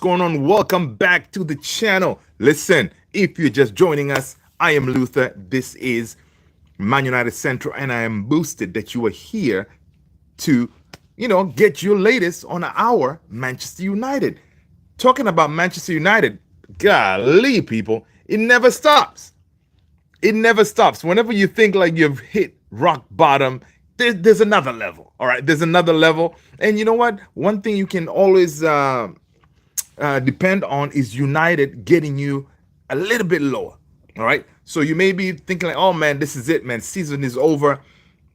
going on? Welcome back to the channel. Listen, if you're just joining us, I am Luther. This is Man United Central, and I am boosted that you are here to, get your latest on our Manchester United. Talking about Manchester United, golly, people, it never stops. It never stops. Whenever you think like you've hit rock bottom, there's another level. All right, there's another level. And you know what? One thing you can always depend on is United getting you a little bit lower. All right. So you may be thinking like, oh man, this is it, man. Season is over.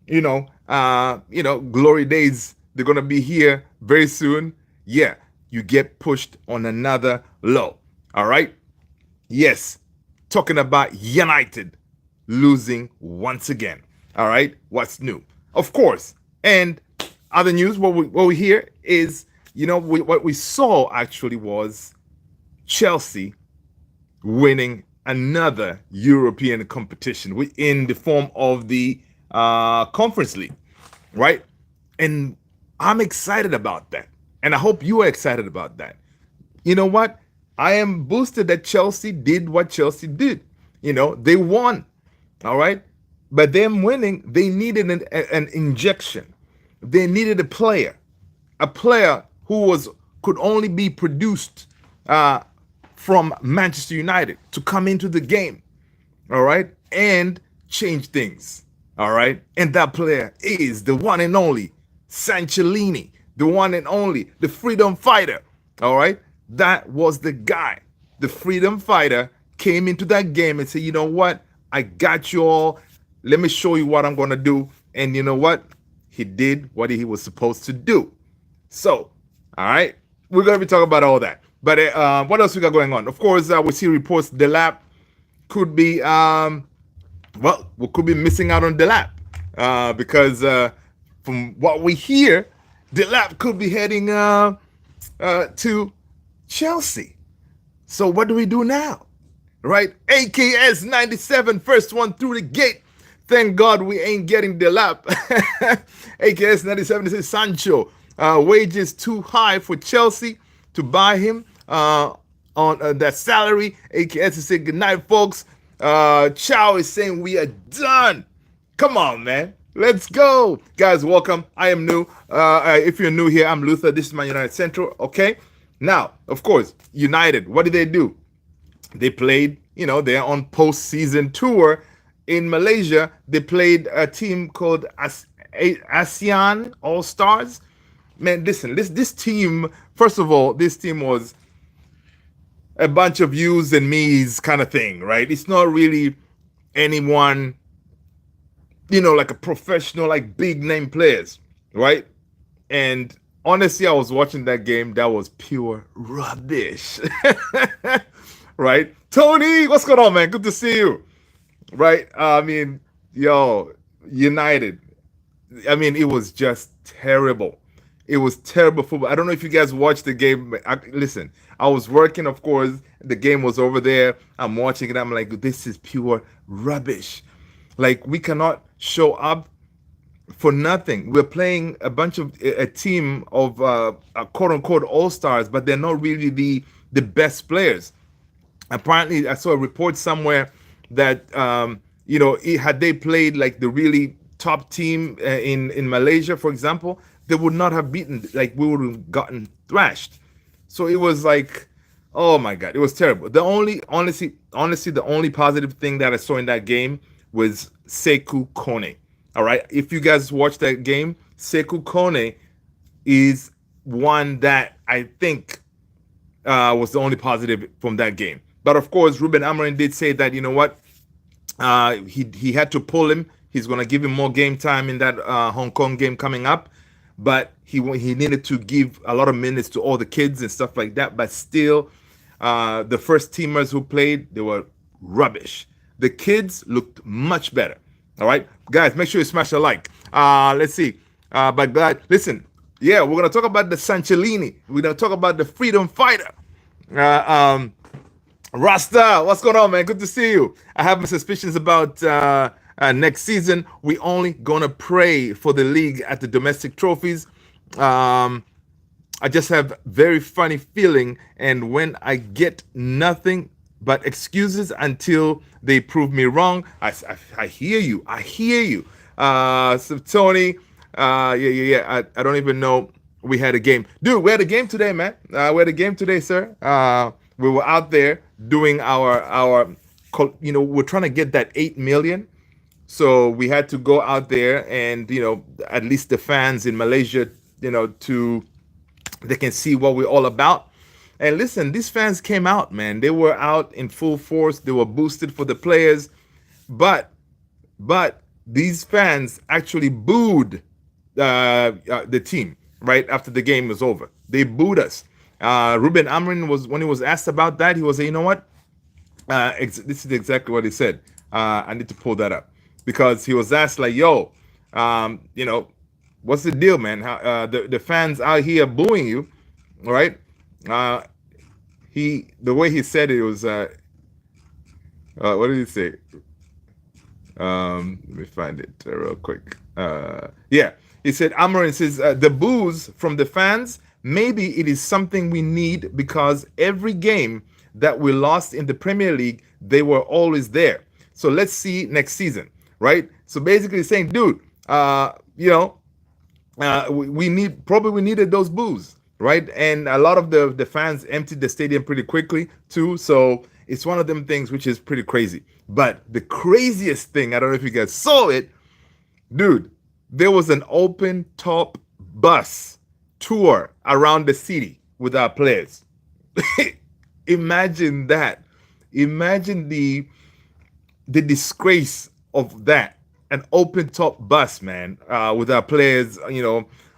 Glory days, they're gonna be here very soon. Yeah, you get pushed on another low. All right. Yes, talking about United losing once again. All right, what's new? Of course, and other news. What we hear is, what we saw actually was Chelsea winning another European competition in the form of the Conference League, right? And I'm excited about that, and I hope you are excited about that. You know what? I am boosted that Chelsea did what Chelsea did. They won, all right? But them winning, they needed an injection. They needed a player who could only be produced from Manchester United to come into the game, all right, and change things, all right? And that player is the one and only Sanchellini, the one and only, the freedom fighter, all right? That was the guy. The freedom fighter came into that game and said, you know what? I got you all. Let me show you what I'm going to do. And you know what? He did what he was supposed to do. So, all right, we're going to be talking about all that. But what else we got going on? Of course, we see reports DELAP could be, we could be missing out on DELAP because from what we hear, DELAP could be heading to Chelsea. So what do we do now? Right? AKS 97, first one through the gate. Thank God we ain't getting DELAP. AKS 97 says Sancho, wages too high for Chelsea to buy him on that salary. AKS is saying good night, folks. Chow is saying we are done. Come on, man. Let's go. Guys, welcome. I am new. If you're new here, I'm Luther. This is my United Central. Okay. Now, of course, United, what did they do? They played, they're on postseason tour in Malaysia. They played a team called ASEAN All-Stars. Man, listen, this team, first of all, this team was a bunch of yous and me's kind of thing, right? It's not really anyone, like a professional, like big name players, right? And honestly, I was watching that game. That was pure rubbish, right? Tony, what's going on, man? Good to see you, right? United. It was just terrible. It was terrible football. I don't know if you guys watched the game. Listen, I was working, of course. The game was over there. I'm watching it. I'm like, this is pure rubbish. Like, we cannot show up for nothing. We're playing a team of quote unquote all-stars, but they're not really the best players. Apparently, I saw a report somewhere that had they played like the really top team in Malaysia, for example, they would not have beaten. Like, we would have gotten thrashed. So it was like, oh my God, it was terrible. Honestly, the only positive thing that I saw in that game was Sekou Kone. All right, if you guys watched that game, Sekou Kone is one that I think was the only positive from that game. But of course, Ruben Amorim did say that, you know what, he had to pull him. He's going to give him more game time in that Hong Kong game coming up. But he needed to give a lot of minutes to all the kids and stuff like that. But still, the first teamers who played, they were rubbish. The kids looked much better. All right, guys, make sure you smash a like. Let's see. But glad, listen, yeah, we're gonna talk about the Sanchellini. We're gonna talk about the freedom fighter. Rasta, what's going on, man? Good to see you. I have my suspicions about next season. We only gonna pray for the league at the domestic trophies. I just have very funny feeling, and when I get nothing but excuses until they prove me wrong, I hear you. I hear you. So Tony, yeah. I don't even know we had a game, dude. We had a game today, man. We had a game today, sir. We were out there doing we're trying to get that 8 million. So we had to go out there and at least the fans in Malaysia, to they can see what we're all about. And listen, these fans came out, man. They were out in full force. They were boosted for the players, but these fans actually booed the team right after the game was over. They booed us. Ruben Amrin was when he was asked about that, he was saying, you know what? This is exactly what he said. I need to pull that up because he was asked like, "Yo, what's the deal, man? How, the fans out here booing you, all right?" Uh, the way he said it was, what did he say? Let me find it real quick. Yeah, he said, Amarin says, the boos from the fans, maybe it is something we need because every game that we lost in the Premier League, they were always there. So let's see next season, right? So basically saying, dude, we needed those boos, right? And a lot of the fans emptied the stadium pretty quickly too. So it's one of them things which is pretty crazy. But the craziest thing, I don't know if you guys saw it, dude, there was an open top bus tour around the city with our players. Imagine that. Imagine the disgrace of that. An open top bus, man, with our players,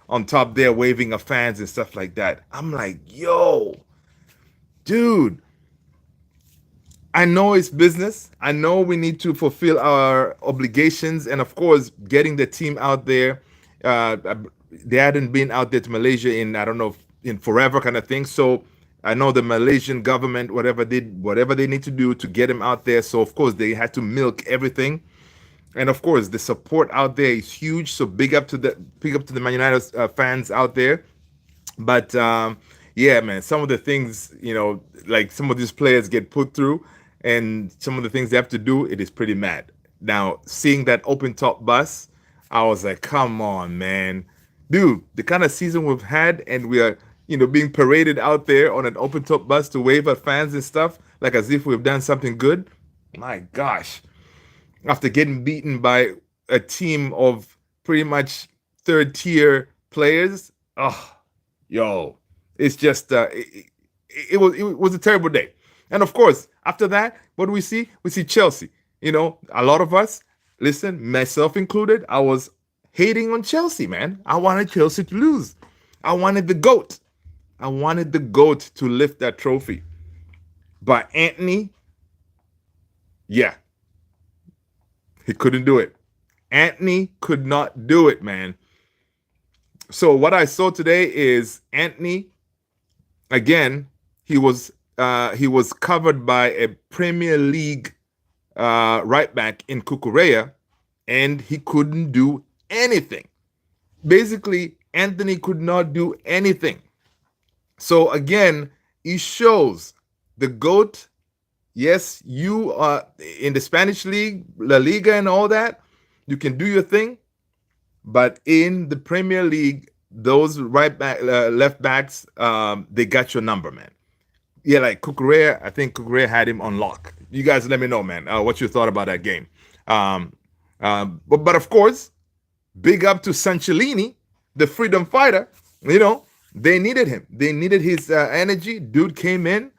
on top there waving at fans and stuff like that. I'm like, yo, dude, I know it's business. I know we need to fulfill our obligations, and of course, getting the team out there. They hadn't been out there to Malaysia in, I don't know, in forever kind of thing. So I know the Malaysian government, whatever they need to do to get them out there. So of course they had to milk everything, and of course the support out there is huge. So big up to the Man United fans out there. But yeah, man, some of the things, like some of these players get put through and some of the things they have to do, it is pretty mad. Now, seeing that open top bus, I was like, come on, man. Dude, the kind of season we've had, and we are, being paraded out there on an open top bus to wave at fans and stuff, like as if we've done something good. My gosh. After getting beaten by a team of pretty much third tier players, oh, yo, it's just it was a terrible day. And of course, after that, what do we see? We see Chelsea. A lot of us, listen, myself included, I was hating on Chelsea, man. I wanted Chelsea to lose. I wanted the GOAT. I wanted the GOAT to lift that trophy. But Anthony, yeah, he couldn't do it. Anthony could not do it, man. So what I saw today is Anthony, again, he was covered by a Premier League right back in Kukurea, and he couldn't do anything. Basically, Anthony could not do anything. So again, it shows the GOAT. Yes, you are in the Spanish league, La Liga and all that. You can do your thing. But in the Premier League, those left backs, they got your number, man. Yeah, like Kukurea, I think Kukurea had him on lock. You guys let me know, man, what you thought about that game. But of course, big up to Sanchellini, the freedom fighter. They needed him. They needed his energy. Dude came in,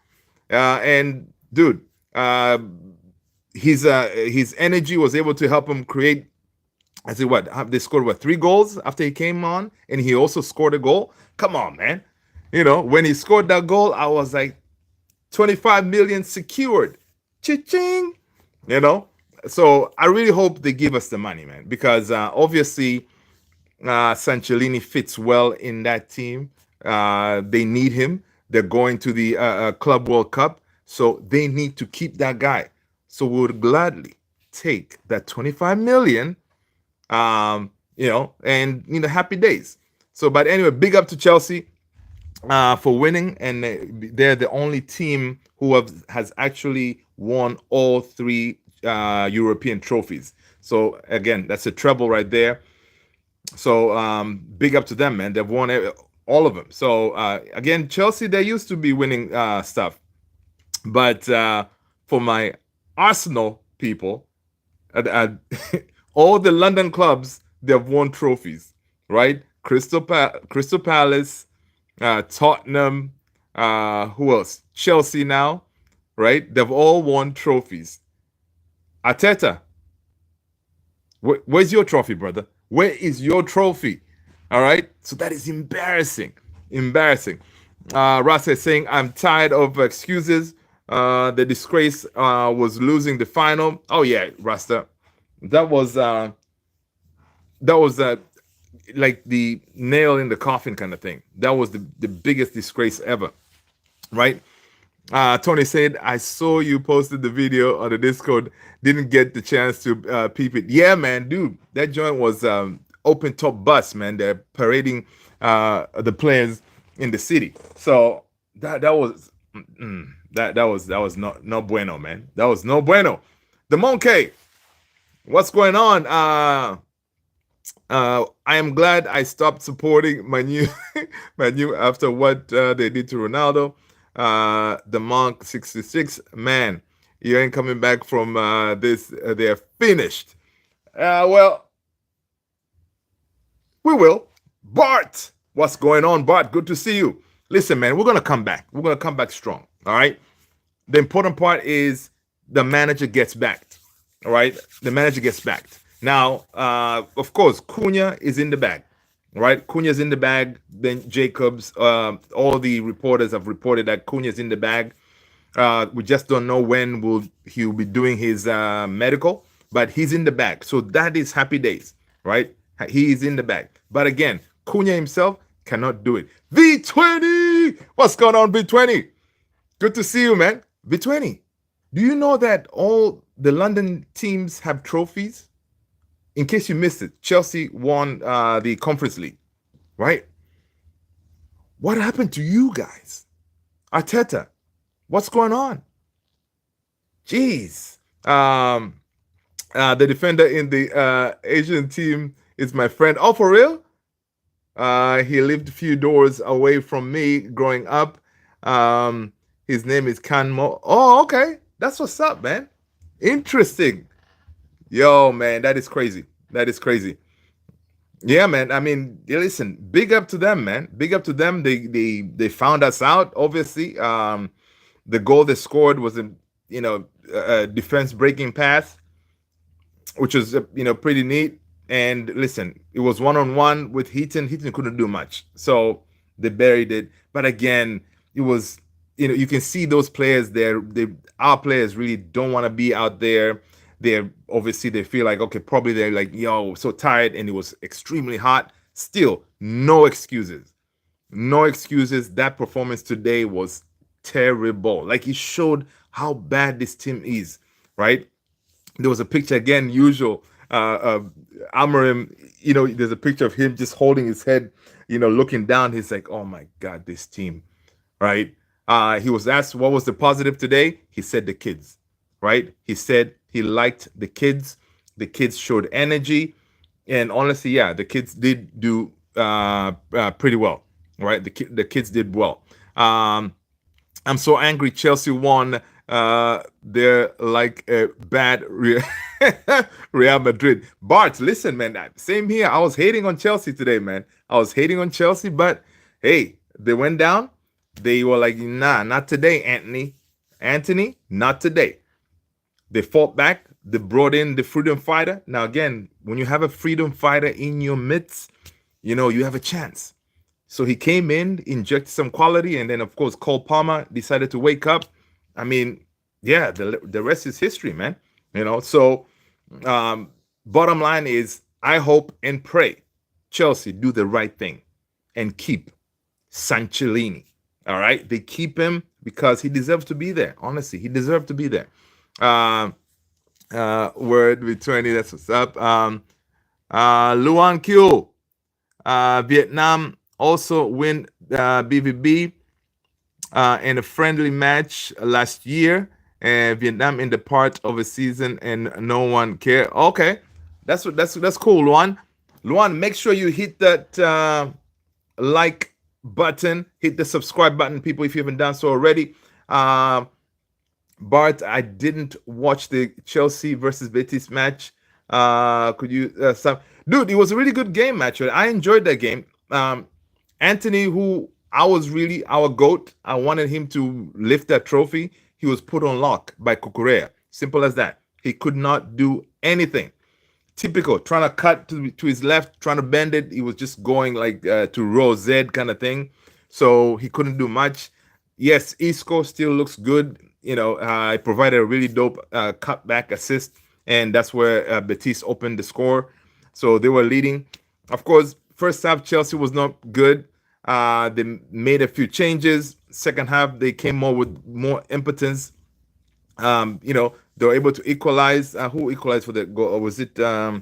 and dude, his energy was able to help him create. I said, what? They scored 3 goals after he came on, and he also scored a goal. Come on, man. When he scored that goal, I was like, 25 million secured. Cha-ching. So I really hope they give us the money, man, because obviously Sanchellini fits well in that team. They need him. They're going to the Club World Cup, so they need to keep that guy. So we would gladly take that 25 million, and happy days. So, but anyway, big up to Chelsea. for winning, and they're the only team who has actually won all three European trophies. So again, that's a treble right there. So big up to them, man. They've won all of them. So again, Chelsea, they used to be winning stuff, but for my Arsenal people, uh, all the London clubs, they've won trophies, right? Crystal Palace, Tottenham, who else? Chelsea now, right? They've all won trophies. Arteta, where's your trophy, brother? Where is your trophy? All right. So that is embarrassing. Embarrassing. Rasa is saying, I'm tired of excuses. The disgrace was losing the final. Oh yeah, Rasta. That was that was like the nail in the coffin kind of thing. That was the biggest disgrace ever, right? Tony said, I saw you posted the video on the Discord. Didn't get the chance to peep it. Yeah, man, dude, that joint was open top bus, man. They're parading the players in the city. So that was that was no bueno, man. That was no bueno. The monkey, what's going on? I am glad I stopped supporting my new my new after what they did to Ronaldo. The Monk 66, man, you ain't coming back from this. They're finished. Well, we will. Bart, what's going on, Bart? Good to see you. Listen, man, we're gonna come back. We're gonna come back strong. All right. The important part is the manager gets backed. All right, the manager gets backed. Now, of course, Cunha is in the bag, right? Cunha's in the bag. Then Jacobs, all the reporters have reported that Cunha's in the bag. We just don't know when he'll be doing his medical, but he's in the bag. So that is happy days, right? He is in the bag. But again, Cunha himself cannot do it. V20, what's going on, V20? Good to see you, man. V20, do you know that all the London teams have trophies? In case you missed it, Chelsea won the Conference League, right? What happened to you guys? Arteta, what's going on? Jeez. The defender in the Asian team is my friend. Oh, for real? He lived a few doors away from me growing up. His name is Kanmo. Oh, okay. That's what's up, man. Interesting. Yo, man, that is crazy. That is crazy. Yeah, man. I mean, listen, big up to them, man. Big up to them. They found us out. Obviously, the goal they scored was a defense breaking pass, which was pretty neat. And listen, it was 1-on-1 with Heaton. Heaton couldn't do much, so they buried it. But again, it was you can see those players there. Our players really don't want to be out there. They're obviously they feel like okay, probably they're like so tired, and it was extremely hot. Still, no excuses, no excuses. That performance today was terrible. Like it showed how bad this team is, right? There was a picture again, usual. Amarim, there's a picture of him just holding his head, looking down. He's like, oh my God, this team, right? He was asked what was the positive today. He said the kids, right? He said he liked the kids. The kids showed energy. And honestly, yeah, the kids did do pretty well, right? The kids did well. I'm so angry Chelsea won. They're like a bad Real Madrid. Bart, listen, man. Same here. I was hating on Chelsea today, man. I was hating on Chelsea, but hey, they went down. They were like, nah, not today, Anthony. Anthony, not today. They fought back. They brought in the freedom fighter. Now, again, when you have a freedom fighter in your midst, you have a chance. So he came in, injected some quality, and then, of course, Cole Palmer decided to wake up. I mean, yeah, the rest is history, man. So bottom line is, I hope and pray Chelsea do the right thing and keep Sanchellini. All right? They keep him because he deserves to be there. Honestly, he deserves to be there. Word with 20, that's what's up. Luan Q, Vietnam also win BVB in a friendly match last year, and Vietnam in the part of a season, and no one care. Okay, that's cool, Luan. Luan, make sure you hit that like button, hit the subscribe button, people, if you haven't done so already. Bart, I didn't watch the Chelsea versus Betis match. Could you, dude? It was a really good game, actually. I enjoyed that game. Anthony, who I was really our goat, I wanted him to lift that trophy. He was put on lock by Kukurea. Simple as that. He could not do anything. Typical, trying to cut to his left, trying to bend it. He was just going like to row Z kind of thing. So he couldn't do much. Yes, Isco still looks good. He provided a really dope cutback assist, and that's where Betis opened the score. So they were leading. Of course, first half Chelsea was not good. They made a few changes. Second half they came more with more impotence. They were able to equalize. Who equalized for the goal? Or was it? I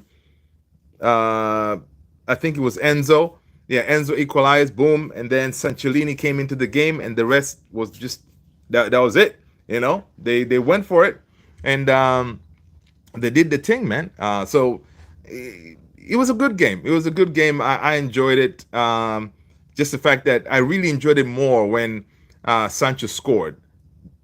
think it was Enzo. Yeah, Enzo equalized. Boom, and then Sanchellini came into the game, and the rest was just that. That was it. They went for it, and they did the thing, man. So it was a good game. It was a good game. I enjoyed it. Just the fact that I really enjoyed it more when Sancho scored,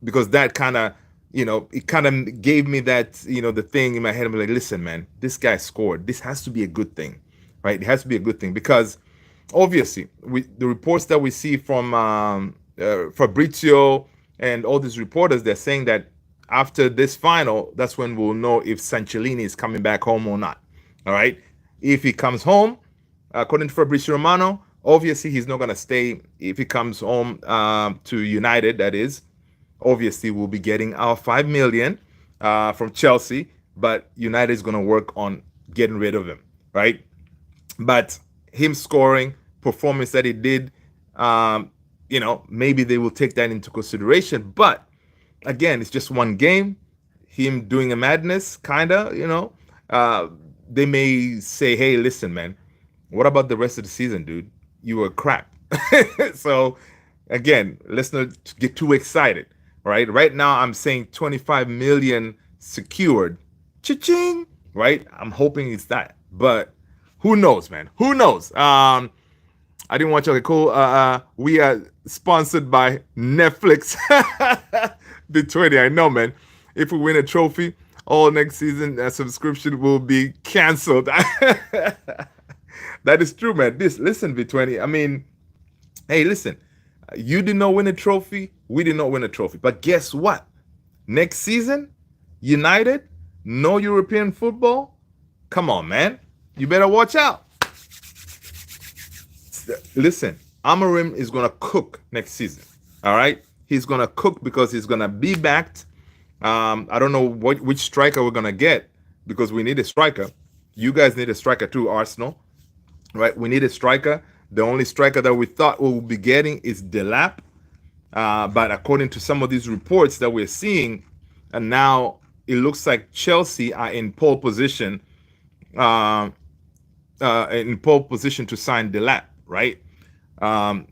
because that kind of, it kind of gave me that, the thing in my head. I'm like, listen, man, this guy scored. This has to be a good thing, right? It has to be a good thing, because obviously the reports that we see from Fabrizio and all these reporters, they're saying that after this final, that's when we'll know if Sanchellini is coming back home or not. All right. If he comes home, according to Fabrizio Romano, obviously he's not going to stay. If he comes home to United, that is, obviously we'll be getting our 5 million from Chelsea, but United is going to work on getting rid of him, right? But him scoring, performance that he did, maybe they will take that into consideration. But again, it's just one game. Him doing a madness, kind of, they may say, hey, listen, man, what about the rest of the season, dude? You were crap. So, again, let's not get too excited, right? Right now, I'm saying 25 million secured. Cha-ching, right? I'm hoping it's that. But who knows, man? Who knows? I didn't watch. Okay, cool. We are sponsored by Netflix. The 20. I know, man. If we win a trophy, all next season, a subscription will be canceled. That is true, man. Listen, V20. I mean, hey, listen. You did not win a trophy. We did not win a trophy. But guess what? Next season, United, no European football. Come on, man. You better watch out. Listen, Amorim is going to cook next season. All right? He's going to cook because he's going to be backed. I don't know which striker we're going to get, because we need a striker. You guys need a striker too, Arsenal. Right? We need a striker. The only striker that we thought we would be getting is DELAP. But according to some of these reports that we're seeing, and now it looks like Chelsea are in pole position to sign DELAP, right?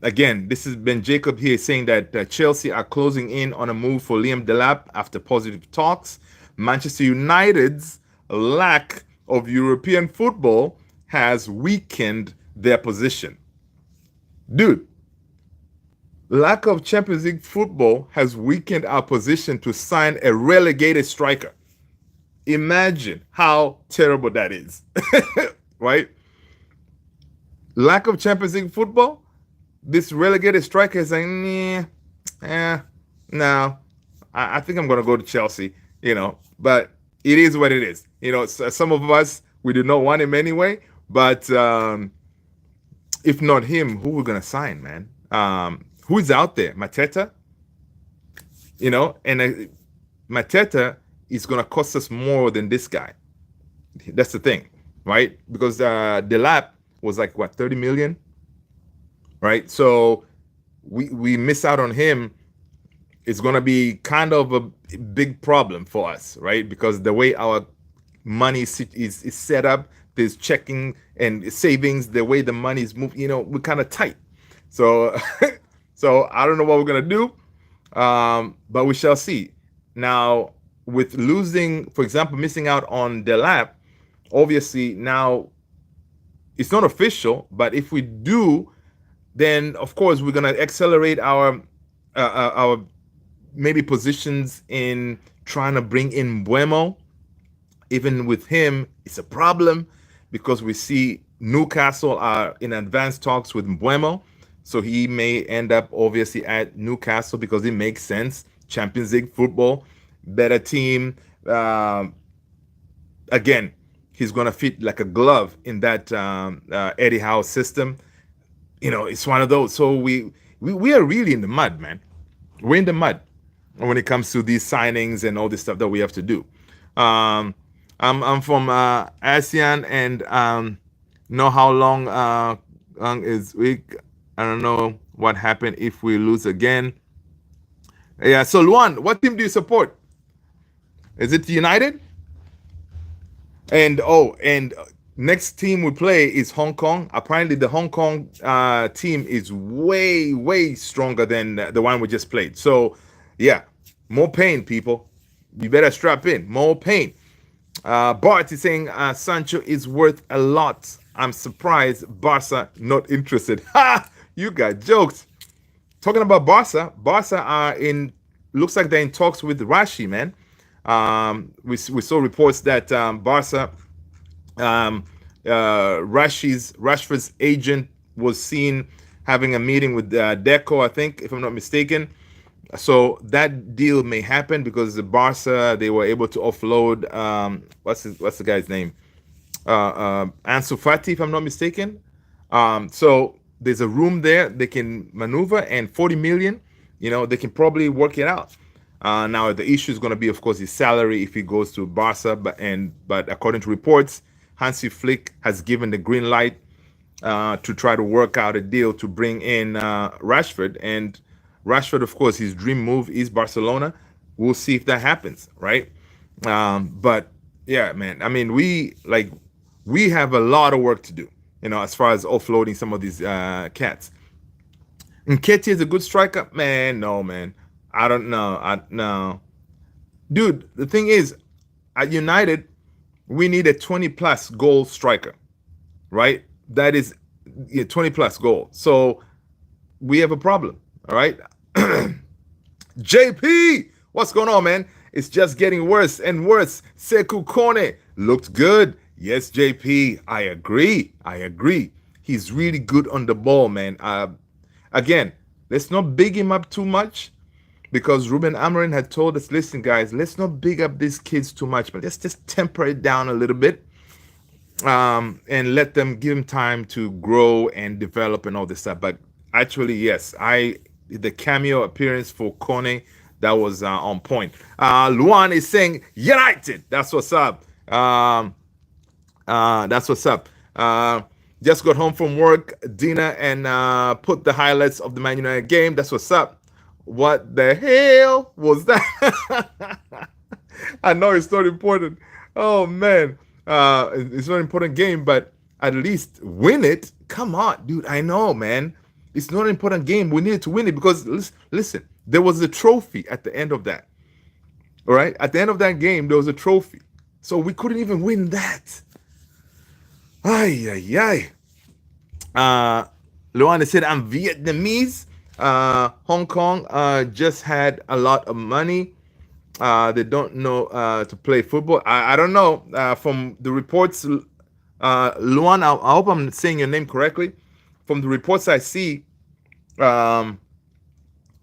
Again, this has been Jacob here saying that Chelsea are closing in on a move for Liam DELAP after positive talks. Manchester United's lack of European football has weakened their position. Dude, lack of Champions League football has weakened our position to sign a relegated striker. Imagine how terrible that is, right? Lack of Champions League football, this relegated striker is saying, no, I think I'm going to go to Chelsea, but it is what it is. Some of us, we do not want him anyway, but if not him, who we're going to sign, man? Who's out there? Mateta? And Mateta is going to cost us more than this guy. That's the thing, right? Because DELAP was like, 30 million? Right? So we miss out on him. It's going to be kind of a big problem for us, right? Because the way our money is set up, there's checking and savings, the way the money is moved, we're kind of tight. So, so I don't know what we're gonna do, but we shall see. Now, with losing, for example, missing out on DELAP, obviously now it's not official. But if we do, then of course we're gonna accelerate our maybe positions in trying to bring in Buemo. Even with him, it's a problem because we see Newcastle are in advanced talks with Mbuemo. So he may end up obviously at Newcastle because it makes sense. Champions League football, better team. Again, he's going to fit like a glove in that Eddie Howe system. It's one of those. So we are really in the mud, man. We're in the mud when it comes to these signings and all this stuff that we have to do. I'm from ASEAN and know how long is week. I don't know what happened if we lose again. Yeah. So Luan, what team do you support? Is it United? And next team we play is Hong Kong. Apparently, the Hong Kong team is way stronger than the one we just played. So, yeah, more pain, people. You better strap in. More pain. Bart is saying Sancho is worth a lot. I'm surprised Barca not interested. Ha! You got jokes. Talking about Barca are in. Looks like they're in talks with Rashi, man. We saw reports that Barca, Rashford's agent was seen having a meeting with Deco, I think, if I'm not mistaken. So that deal may happen because the Barca, they were able to offload what's the guy's name? Ansu Fati, if I'm not mistaken. So there's a room there they can maneuver, and 40 million, they can probably work it out. Now the issue is going to be, of course, his salary if he goes to Barca. But according to reports, Hansi Flick has given the green light to try to work out a deal to bring in Rashford. And Rashford, of course, his dream move is Barcelona. We'll see if that happens, right? But yeah, man. I mean, we have a lot of work to do, as far as offloading some of these cats. Nketiah is a good striker, man. No, man. I don't know. No, dude. The thing is, at United, we need a 20+ goal striker, right? That is 20+ goal. So we have a problem. All right. JP, what's going on, man? It's just getting worse and worse. Sekou Kone looked good. Yes, JP, I agree. He's really good on the ball, man. Again, let's not big him up too much because Ruben Amorim had told us, listen, guys, let's not big up these kids too much, but let's just temper it down a little bit and let them give him time to grow and develop and all this stuff. But actually, yes, the cameo appearance for Kone, that was on point. Luan is saying United. That's what's up. That's what's up. Just got home from work, dinner, and put the highlights of the Man United game. That's what's up. What the hell was that? I know it's not important. Oh man, it's not an important game, but at least win it. Come on, dude. I know, man. It's not an important game. We needed to win it because, listen, there was a trophy at the end of that. All right? At the end of that game, there was a trophy. So we couldn't even win that. Ay. Luana said, I'm Vietnamese. Hong Kong just had a lot of money. They don't know to play football. I don't know. From the reports, Luan, I hope I'm saying your name correctly. From the reports I see, Hong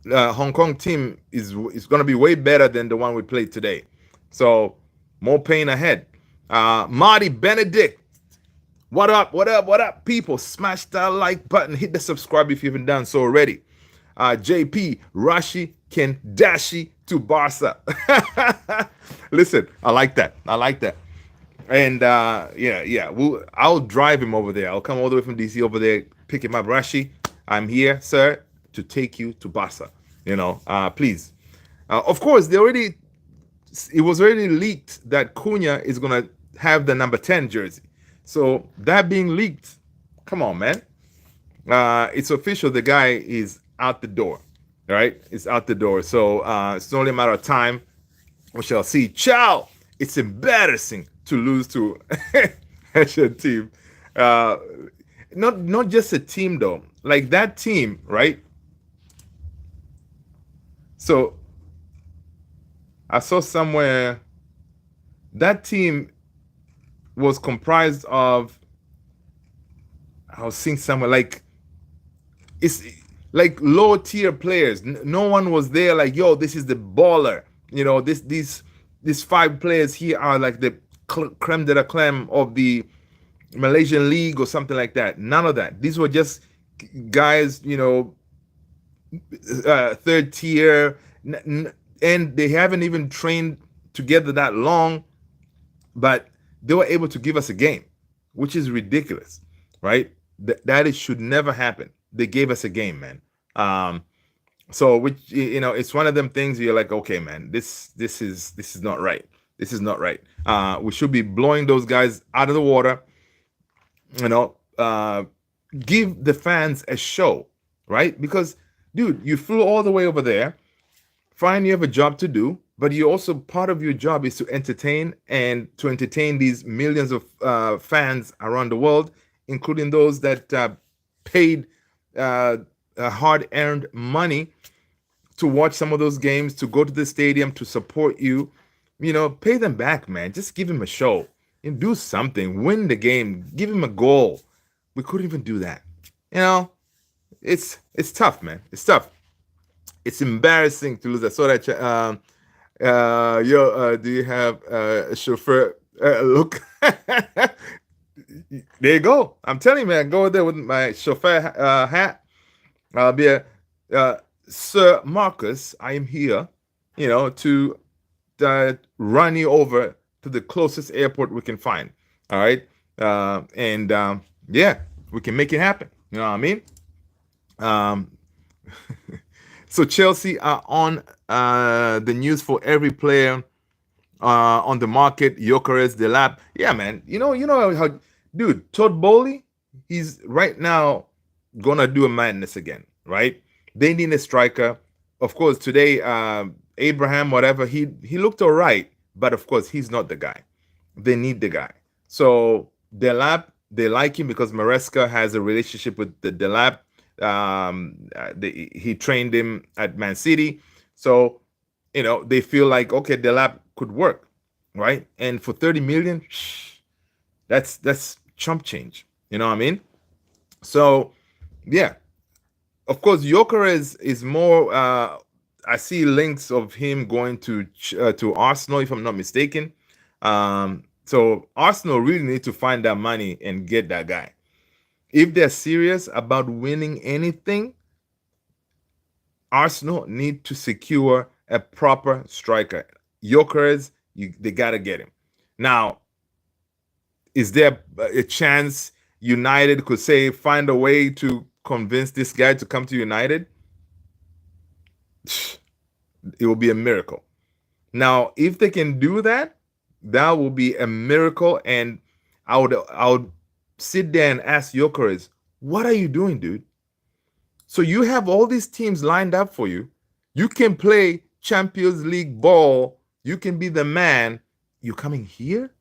Kong team is going to be way better than the one we played today. So more pain ahead. Marty Benedict, what up, people? Smash that like button. Hit the subscribe if you haven't done so already. JP, Rashi can dashi to Barca. Listen, I like that. And I'll drive him over there. I'll come all the way from DC over there, pick him up. Rashi, I'm here, sir, to take you to Barca. Please. Of course, it was already leaked that Cunha is gonna have the number 10 jersey. So that being leaked, come on, man. It's official. The guy is out the door. Right? It's out the door. So it's only a matter of time. We shall see. Ciao. It's embarrassing to lose to Asian team. Uh, not just a team though. Like that team, right? So I saw somewhere that team was comprised of. I was seeing somewhere like it's like low tier players. No one was there like, yo, this is the baller. You know, these five players here are like the creme de la creme of the Malaysian league or something like that. None of that. These were just guys, third tier, and they haven't even trained together that long, but they were able to give us a game, which is ridiculous, right? That it should never happen. They gave us a game, man. Um, so which it's one of them things you're like, okay, man, this is not right. This is not right. We should be blowing those guys out of the water. You know, give the fans a show, right? Because, dude, you flew all the way over there. Fine, you have a job to do, but you also part of your job is to entertain and to entertain these millions of fans around the world, including those that paid hard-earned money to watch some of those games, to go to the stadium, to support you. Pay them back, man. Just give him a show and do something. Win the game. Give him a goal. We couldn't even do that. You know, it's tough, man. It's tough. It's embarrassing to lose. I saw that. Do you have a chauffeur? Look, there you go. I'm telling you, man. Go there with my chauffeur hat. I'll be Sir Marcus. I am here, to run you over to the closest airport we can find. All right, and yeah, we can make it happen. You know what I mean? Um, so Chelsea are on the news for every player on the market. Gyökeres, DELAP. Yeah, man. You know how, dude. Todd Bowley, he's right now gonna do a madness again, right? They need a striker. Of course, today Abraham, whatever, he looked all right, but of course he's not the guy. They need the guy. So DELAP, they like him because Maresca has a relationship with the DELAP. He trained him at Man City, so they feel like, okay, DELAP could work, right? And for 30 million, that's chump change. You know what I mean? So yeah, of course, Gyökeres is more. I see links of him going to Arsenal, if I'm not mistaken. So Arsenal really need to find that money and get that guy. If they're serious about winning anything, Arsenal need to secure a proper striker. Gyökeres, they gotta get him. Now, is there a chance United could find a way to convince this guy to come to United? It will be a miracle. Now, if they can do that, that will be a miracle. And I would sit there and ask Gyökeres, what are you doing, dude? So you have all these teams lined up for you. You can play Champions League ball. You can be the man. You're coming here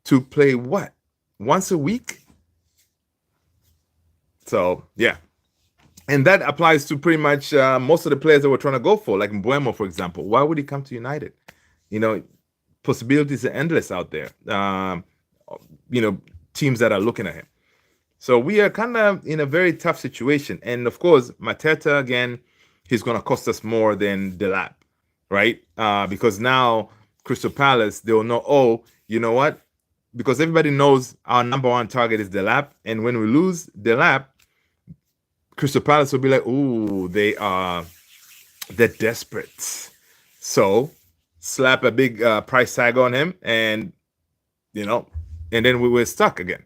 to play what? Once a week? So, yeah. And that applies to pretty much most of the players that we're trying to go for, like Mbuemo, for example. Why would he come to United? Possibilities are endless out there. Teams that are looking at him. So we are kind of in a very tough situation. And of course, Mateta, again, he's going to cost us more than DELAP, right? Because now Crystal Palace, they'll know, oh, you know what? Because everybody knows our number one target is DELAP. And when we lose DELAP, Crystal Palace will be like, ooh, they're desperate. So slap a big price tag on him, and and then we were stuck again.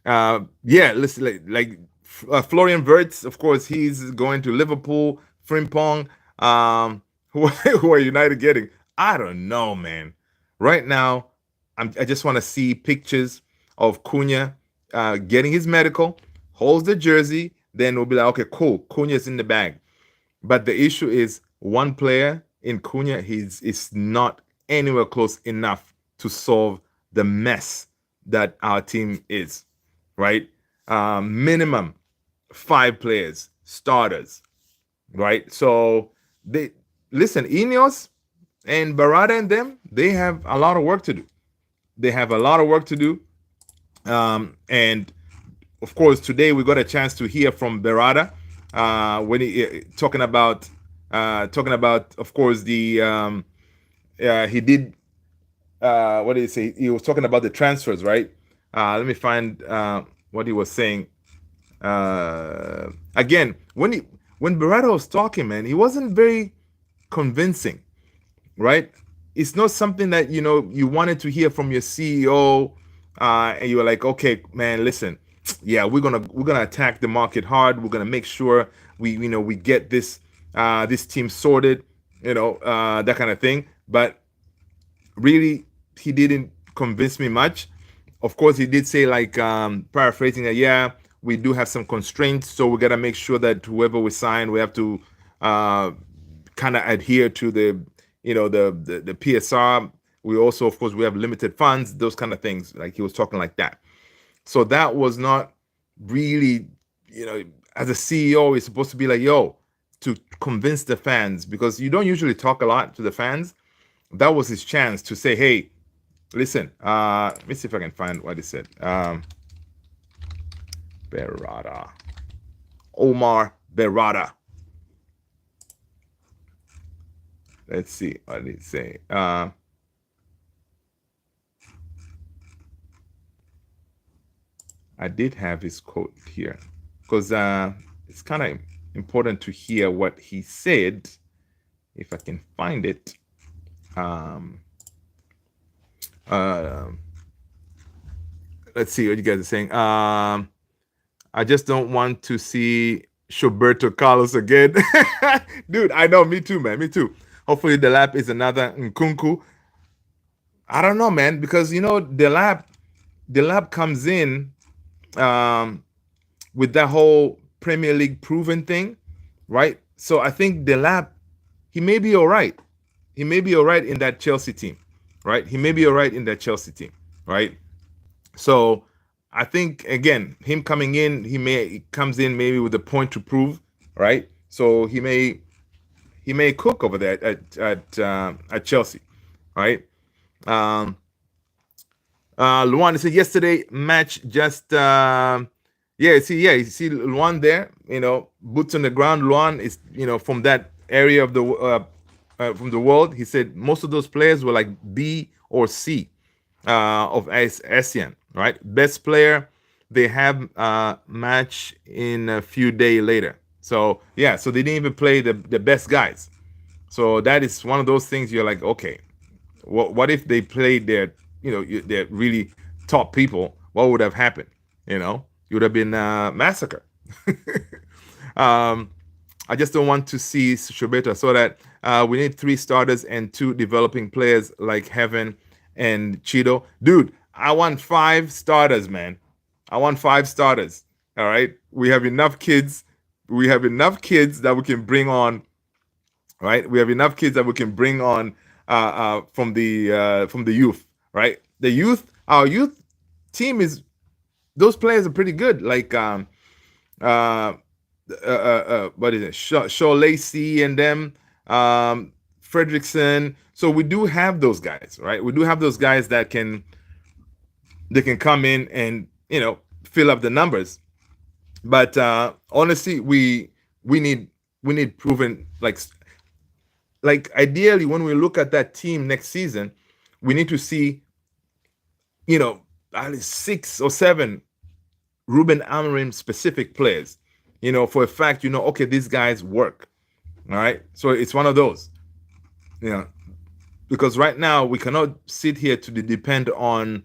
Listen, like Florian Wirtz, of course, he's going to Liverpool. Frimpong, who are United getting? I don't know, man. Right now, I just want to see pictures of Cunha getting his medical, holds the jersey, then we'll be like, okay, cool, Cunha's in the bag. But the issue is one player in Cunha, he's is not anywhere close enough to solve the mess that our team is, right? Minimum 5 players, starters, right? So they listen, Ineos and Barada and them, they have a lot of work to do. They have a lot of work to do. And of course, today we got a chance to hear from Berada when he talking about, of course, the he did what did he say? He was talking about the transfers, right? Let me find what he was saying. Again, when Berada was talking, man, he wasn't very convincing, right? It's not something that you wanted to hear from your CEO, and you were like, okay, man, listen, yeah, we're gonna attack the market hard. We're gonna make sure we get this team sorted, that kind of thing. But really, he didn't convince me much. Of course, he did say, like, paraphrasing that, yeah, we do have some constraints, so we gotta make sure that whoever we sign, we have to kind of adhere to the PSR. We also, of course, we have limited funds, those kind of things. Like, he was talking like that. So that was not really, as a CEO, it's supposed to be like, yo, to convince the fans, because you don't usually talk a lot to the fans. That was his chance to say, hey, listen, let me see if I can find what he said. Berada. Omar Berada. Let's see what did he say. I did have his quote here because it's kind of important to hear what he said. If I can find it. Let's see what you guys are saying. I just don't want to see Roberto Carlos again. Dude, I know, me too, man, me too. Hopefully DELAP is another Nkunku. I don't know, man, because DELAP comes in with that whole Premier League proven thing, right? So I think DELAP, he may be all right. He may be all right in that Chelsea team, right? He may be all right in that Chelsea team, right? So I think, again, him coming in, he comes in maybe with a point to prove, right? So he may cook over there at Chelsea, right? Luan said yesterday match just you see Luan there, boots on the ground. Luan is from that area of the from the world. He said most of those players were like B or C of ASEAN, right? Best player they have match in a few days later. So yeah, so they didn't even play the best guys. So that is one of those things you're like, okay, what if they played their really top people? What would have happened? It would have been massacre. I just don't want to see Shobeta, so that we need 3 starters and 2 developing players like Heaven and Cheeto. Dude, I want 5 starters, man. I want 5 starters. All right. We have enough kids. We have enough kids that we can bring on. Right. We have enough kids that we can bring on from the youth. Right. Our youth team those players are pretty good. Like what is it? Shaw Lacey and them, Fredrickson. So we do have those guys, right? We do have those guys that can come in and fill up the numbers. But honestly, we need proven, like ideally when we look at that team next season, we need to see at least 6 or 7 Ruben Amorim specific players, for a fact, okay, these guys work. All right. So it's one of those, because right now we cannot sit here to depend on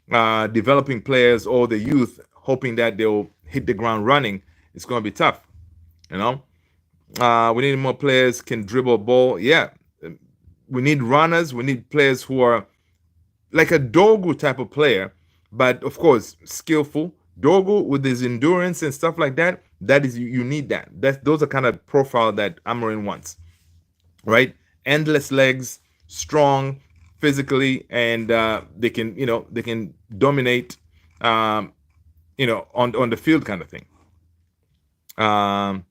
developing players or the youth, hoping that they'll hit the ground running. It's going to be tough. We need more players can dribble a ball. Yeah. We need runners. We need players who are like a Dogu type of player but of course, skillful. Dogu with his endurance and stuff like that. That is you need that. Those are kind of profile that Amorim wants, right? Endless legs, strong physically, and they can dominate, on the field kind of thing. Um,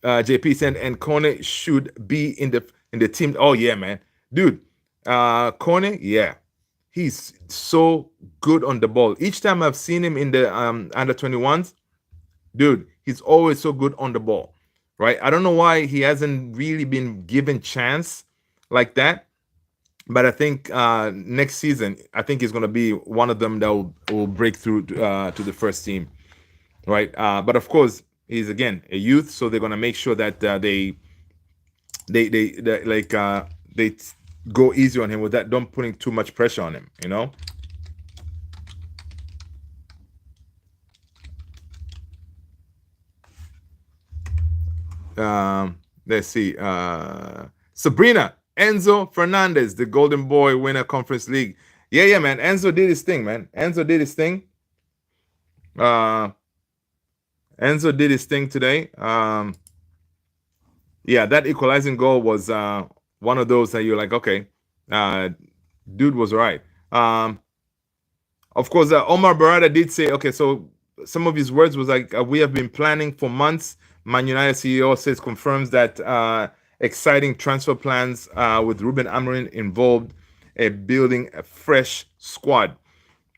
JP said, and Kone should be in the team. Oh yeah, man, dude. Kone, yeah, he's so good on the ball. Each time I've seen him in the under 21s, dude, he's always so good on the ball, right? I don't know why he hasn't really been given chance like that, but I think next season, I think he's going to be one of them that will break through to the first team, right? But of course, he's again a youth, so they're going to make sure that they go easy on him with that, don't putting too much pressure on him, you know. Let's see. Sabrina, Enzo Fernandez, the Golden Boy winner Conference League. Yeah, man. Enzo did his thing, man. Enzo did his thing. Enzo did his thing today. Yeah, that equalizing goal was one of those that you're like, okay, dude was right. Of course, Omar Barada did say, okay, so some of his words was like, we have been planning for months. Man United CEO says confirms that exciting transfer plans with Ruben Amorim involved building a fresh squad,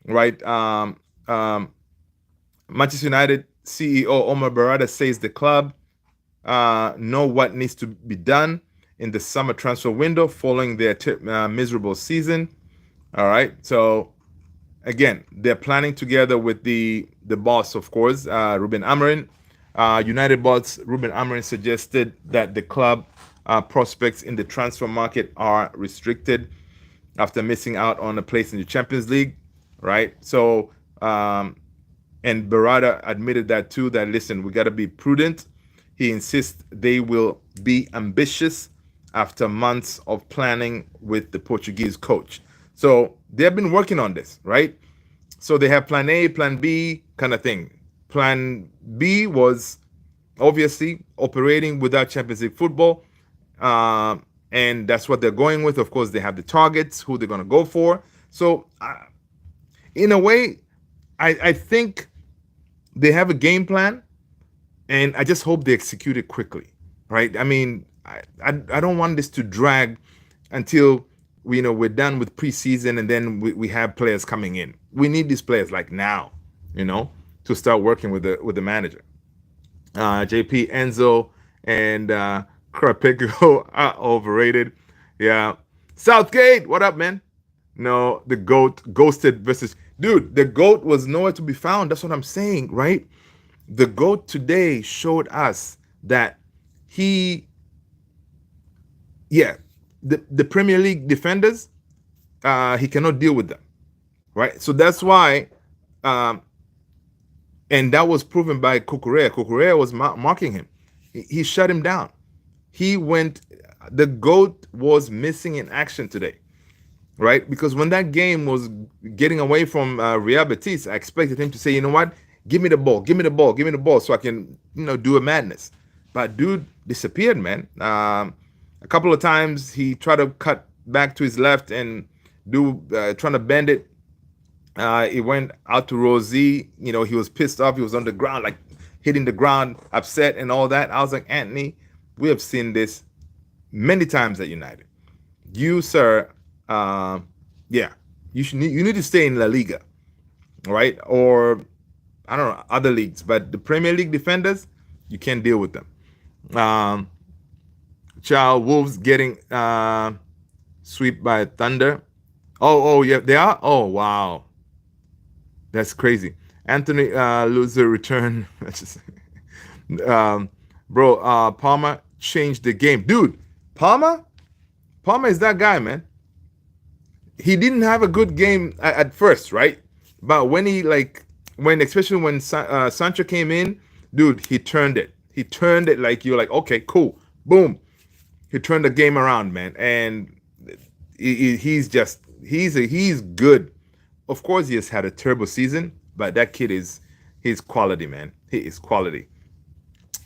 right? Manchester United CEO Omar Barada says the club know what needs to be done in the summer transfer window following their miserable season. All right, so again, they're planning together with the boss, of course, Ruben Amorim. United boss Ruben Amorim suggested that the club prospects in the transfer market are restricted after missing out on a place in the Champions League, right? So, and Barada admitted that too, that listen, we got to be prudent. He insists they will be ambitious after months of planning with the Portuguese coach. So they've been working on this, right? So they have plan A, plan B kind of thing. Plan B was obviously operating without Champions League football. And that's what they're going with. Of course, they have the targets, who they're going to go for. So in a way, I think they have a game plan, and I just hope they execute it quickly, right? I mean, I don't want this to drag until we're done with preseason and then we have players coming in. We need these players like now, to start working with the manager. JP Enzo and Krapigo are overrated. Yeah. Southgate, what up, man? No, the GOAT ghosted versus dude, the GOAT was nowhere to be found. That's what I'm saying, right? The GOAT today showed us that the Premier League defenders, he cannot deal with them, right? So that's why, and that was proven by Cucurella. Cucurella was marking him. He shut him down. The GOAT was missing in action today, right? Because when that game was getting away from Real Betis, I expected him to say, you know what? Give me the ball, give me the ball, give me the ball so I can, do a madness. But dude disappeared, man. A couple of times he tried to cut back to his left and trying to bend it. It went out to Rosie. He was pissed off. He was on the ground, like hitting the ground, upset and all that. I was like, Anthony, we have seen this many times at United. You, sir, you need to stay in La Liga, right? Or I don't know, other leagues, but the Premier League defenders, you can't deal with them. Child Wolves getting swept by Thunder. Oh, yeah, they are? Oh, wow. That's crazy. Anthony loser return. Palmer changed the game. Dude, Palmer is that guy, man. He didn't have a good game at first, right? But when especially when Sancho came in, dude, he turned it. He turned it like you're like, okay, cool, boom. He turned the game around, man, and he's good. of course, he has had a terrible season, but that kid he's quality, man. He is quality.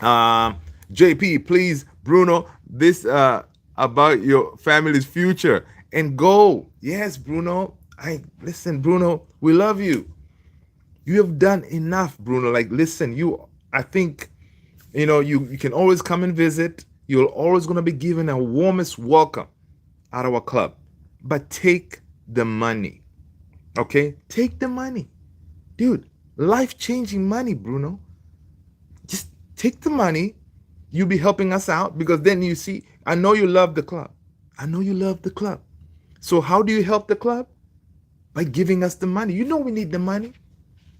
JP, please, Bruno, this about your family's future and goal. Yes, Bruno. I listen, Bruno. We love you. You have done enough, Bruno. Like, listen, I think, you can always come and visit. You're always gonna be given a warmest welcome at our club, but take the money. Okay, take the money, dude. Life changing money, Bruno. Just take the money. You'll be helping us out because then you see, I know you love the club. I know you love the club. So how do you help the club? By giving us the money. You know we need the money.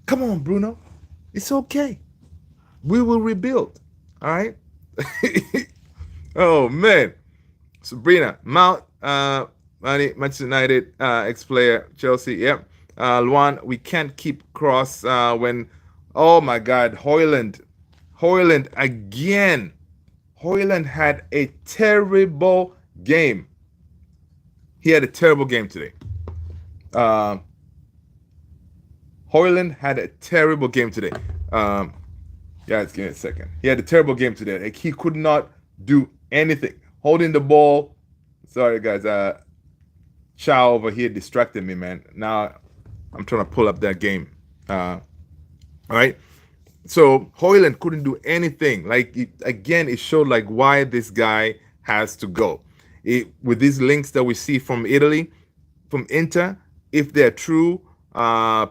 Come on, Bruno. It's okay. We will rebuild. All right. Oh man. Sabrina, Mount, Manchester United, ex-player, Chelsea. Yep. Luan, we can't keep cross when. Oh my God, Hoyland again. Hoyland had a terrible game. He had a terrible game today. Hoyland had a terrible game today. Guys, give me a second. He had a terrible game today. Like, he could not do anything. Holding the ball. Sorry, guys. Chow over here distracted me, man. Now I'm trying to pull up that game. All right. So Hoyland couldn't do anything. Like, again, it showed like why this guy has to go. With these links that we see from Italy, from Inter, if they're true,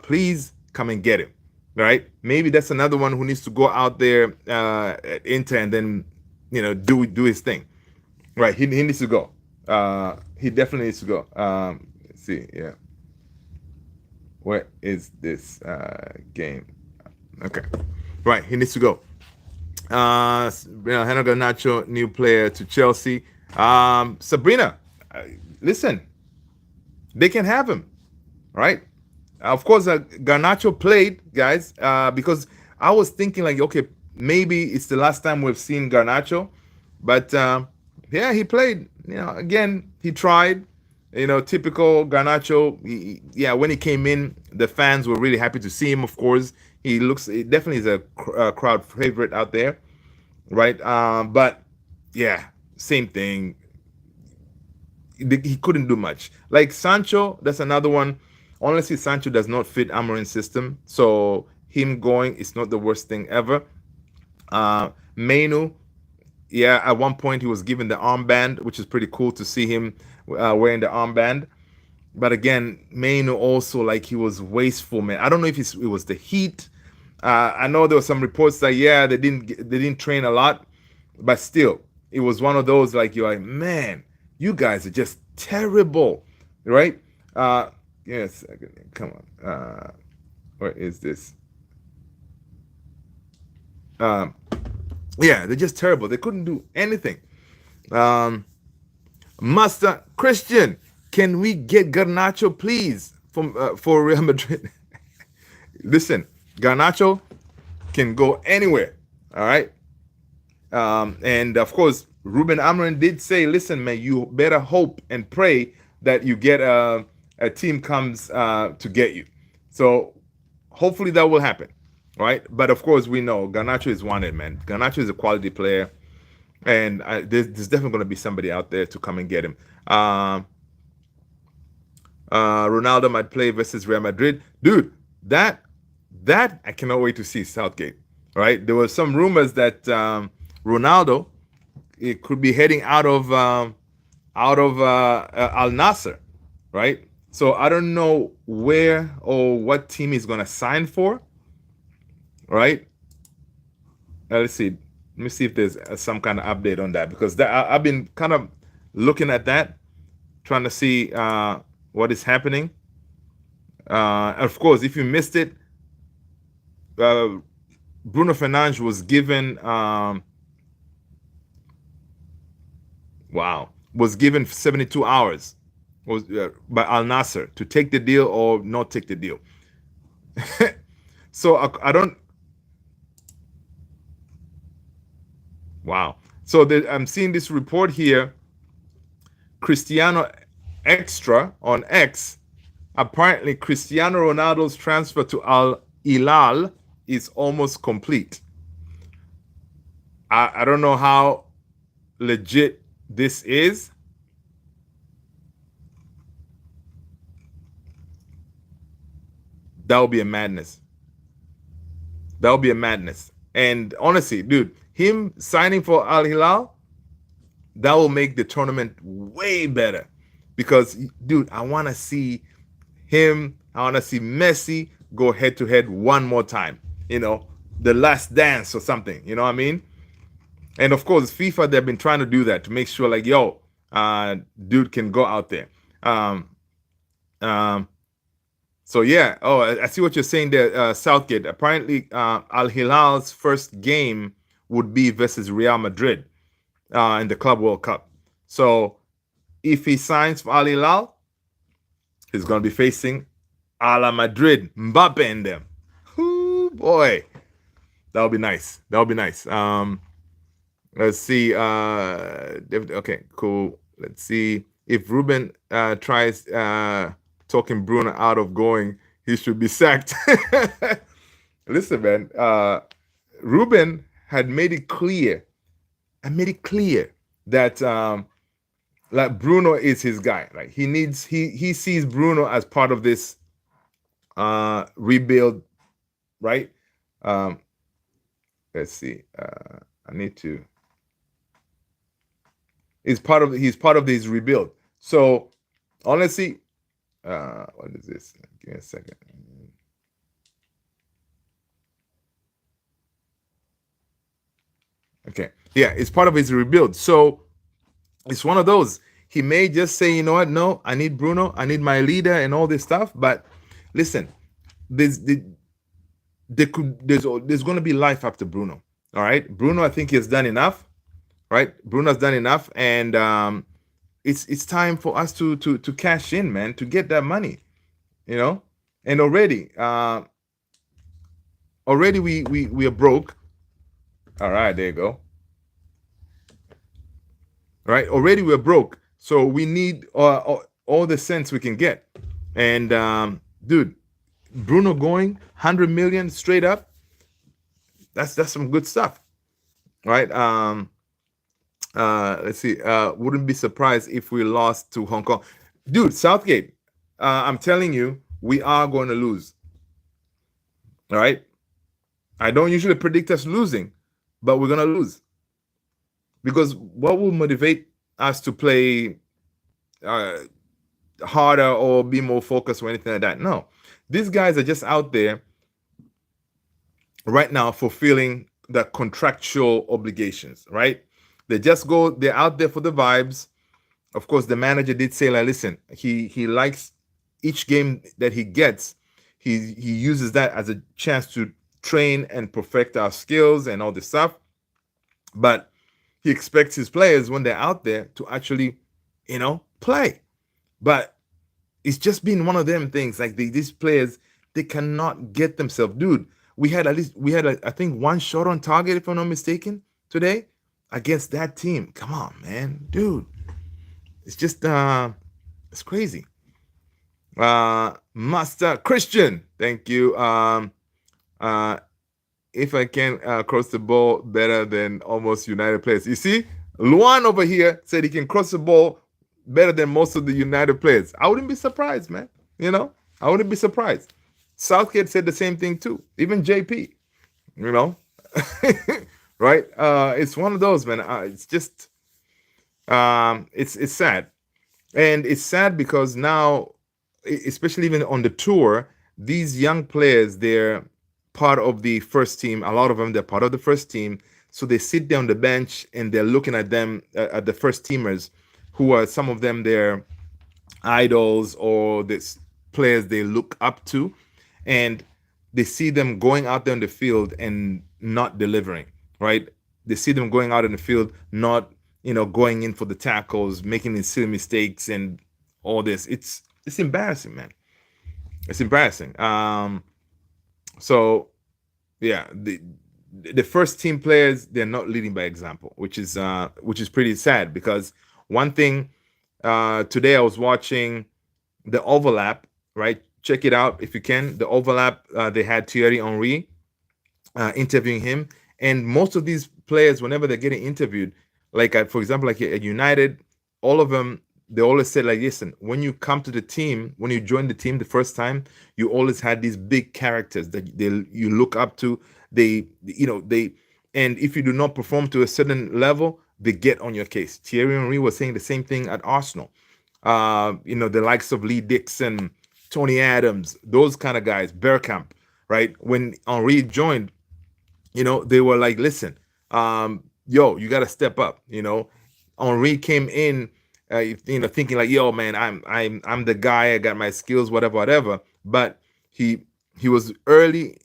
please come and get him. Right? Maybe that's another one who needs to go out there at Inter and then do his thing. Right? He needs to go. He definitely needs to go. Let's see. Yeah. Where is this game? Okay. Right. He needs to go. Henry Garnacho, new player to Chelsea. Sabrina, listen, they can have him, right? Of course, Garnacho played, guys, because I was thinking like, okay, maybe it's the last time we've seen Garnacho, but yeah, he played. Again, he tried. Typical Garnacho. When he came in, the fans were really happy to see him. Of course, he definitely is a crowd favorite out there, right? But yeah, same thing. He couldn't do much. Like Sancho, that's another one. Honestly, Sancho does not fit Amorim's system, so him going is not the worst thing ever. Mainu, yeah, at one point he was given the armband, which is pretty cool to see him wearing the armband. But again, Mainu also, like, he was wasteful, man. I don't know if it was the heat. I know there were some reports that they didn't train a lot, but still, it was one of those like you're like, man, you guys are just terrible, right? Yes, come on. Where is this? Yeah, they're just terrible. They couldn't do anything. Master Christian, can we get Garnacho, please, for Real Madrid? Listen, Garnacho can go anywhere. All right. And of course, Ruben Amorim did say, listen, man, you better hope and pray that you get a team comes to get you. So hopefully that will happen. Right. But of course, we know Garnacho is wanted, man. Garnacho is a quality player. And there's definitely going to be somebody out there to come and get him. Ronaldo might play versus Real Madrid. Dude, that I cannot wait to see Southgate. Right? There were some rumors that Ronaldo it could be heading out of Al Nasser, right? So I don't know where or what team he's going to sign for, right? Let's see. Let me see if there's some kind of update on that, because I've been kind of looking at that, trying to see what is happening. Of course, if you missed it, Bruno Fernandes was given was given 72 hours by Al Nasser to take the deal or not take the deal. So I don't. Wow. So I'm seeing this report here. Cristiano Extra on X apparently Cristiano Ronaldo's transfer to Al Hilal is almost complete. I don't know how legit this is. That would be a madness. That would be a madness. And honestly, dude, him signing for Al Hilal, that will make the tournament way better. Because, dude, I want to see him, I want to see Messi go head to head one more time. You know, the last dance or something. You know what I mean? And of course, FIFA, they've been trying to do that to make sure, like, yo, dude can go out there. Um, um, so yeah. Oh, I see what you're saying there, Southgate. Apparently, Al Hilal's first game would be versus Real Madrid in the Club World Cup. So if he signs for Al Hilal, he's going to be facing Ala Madrid, Mbappe and them. Ooh, boy, that'll be nice. That'll be nice. Let's see. Okay, cool. Let's see. If Ruben tries talking Bruno out of going, he should be sacked. Listen, man. Ruben had made it clear. I made it clear that like Bruno is his guy. Like he sees Bruno as part of this rebuild, right? Let's see. I need to. He's part of this rebuild. So honestly, what is this? Give me a second. Okay. Yeah, it's part of his rebuild. So it's one of those. He may just say, you know what? No, I need Bruno. I need my leader and all this stuff. But listen, there's going to be life after Bruno. All right. Bruno, I think he has done enough. Right. Bruno's done enough. And it's time for us to cash in, man, to get that money. You know? And already we are broke. All right, there you go. Right, already we're broke, so we need all the cents we can get. And dude, Bruno going 100 million straight up. That's some good stuff, right? Let's see. Wouldn't be surprised if we lost to Hong Kong, dude. Southgate, I'm telling you, we are going to lose. All right. I don't usually predict us losing, but we're going to lose. Because what will motivate us to play harder or be more focused or anything like that? No. These guys are just out there right now fulfilling the contractual obligations, right? They're out there for the vibes. Of course, the manager did say, like, listen, he likes each game that he gets. He uses that as a chance to train and perfect our skills and all this stuff. But he expects his players, when they're out there, to actually, play. But it's just been one of them things. Like these players, they cannot get themselves. Dude, we had I think one shot on target, if I'm not mistaken, today against that team. Come on, man, dude. It's just it's crazy. Master Christian, thank you. If I can cross the ball better than almost United players. You see, Luan over here said he can cross the ball better than most of the United players. I wouldn't be surprised, man. I wouldn't be surprised. Southgate said the same thing too. Even JP, right? It's one of those, man. It's just, it's sad. And it's sad because now, especially even on the tour, these young players, they're part of the first team. A lot of them, they're part of the first team. So they sit there on the bench and they're looking at them, at the first teamers, who are some of them their idols or the players they look up to. And they see them going out there in the field and not delivering, right? They see them going out in the field, not, going in for the tackles, making these silly mistakes and all this. It's embarrassing, man. It's embarrassing. So, yeah, the first team players, they're not leading by example, which is pretty sad. Because one thing, today I was watching the overlap, right? Check it out if you can. The overlap, they had Thierry Henry interviewing him, and most of these players, whenever they're getting interviewed, like for example, like at United, all of them, they always said like, listen, when you come to the team, when you join the team the first time, you always had these big characters that you look up to. They, and if you do not perform to a certain level, they get on your case. Thierry Henry was saying the same thing at Arsenal. The likes of Lee Dixon, Tony Adams, those kind of guys, Bergkamp, right? When Henry joined, they were like, listen, yo, you got to step up. Henry came in, thinking like, yo, man, I'm the guy. I got my skills, whatever, whatever. But he was early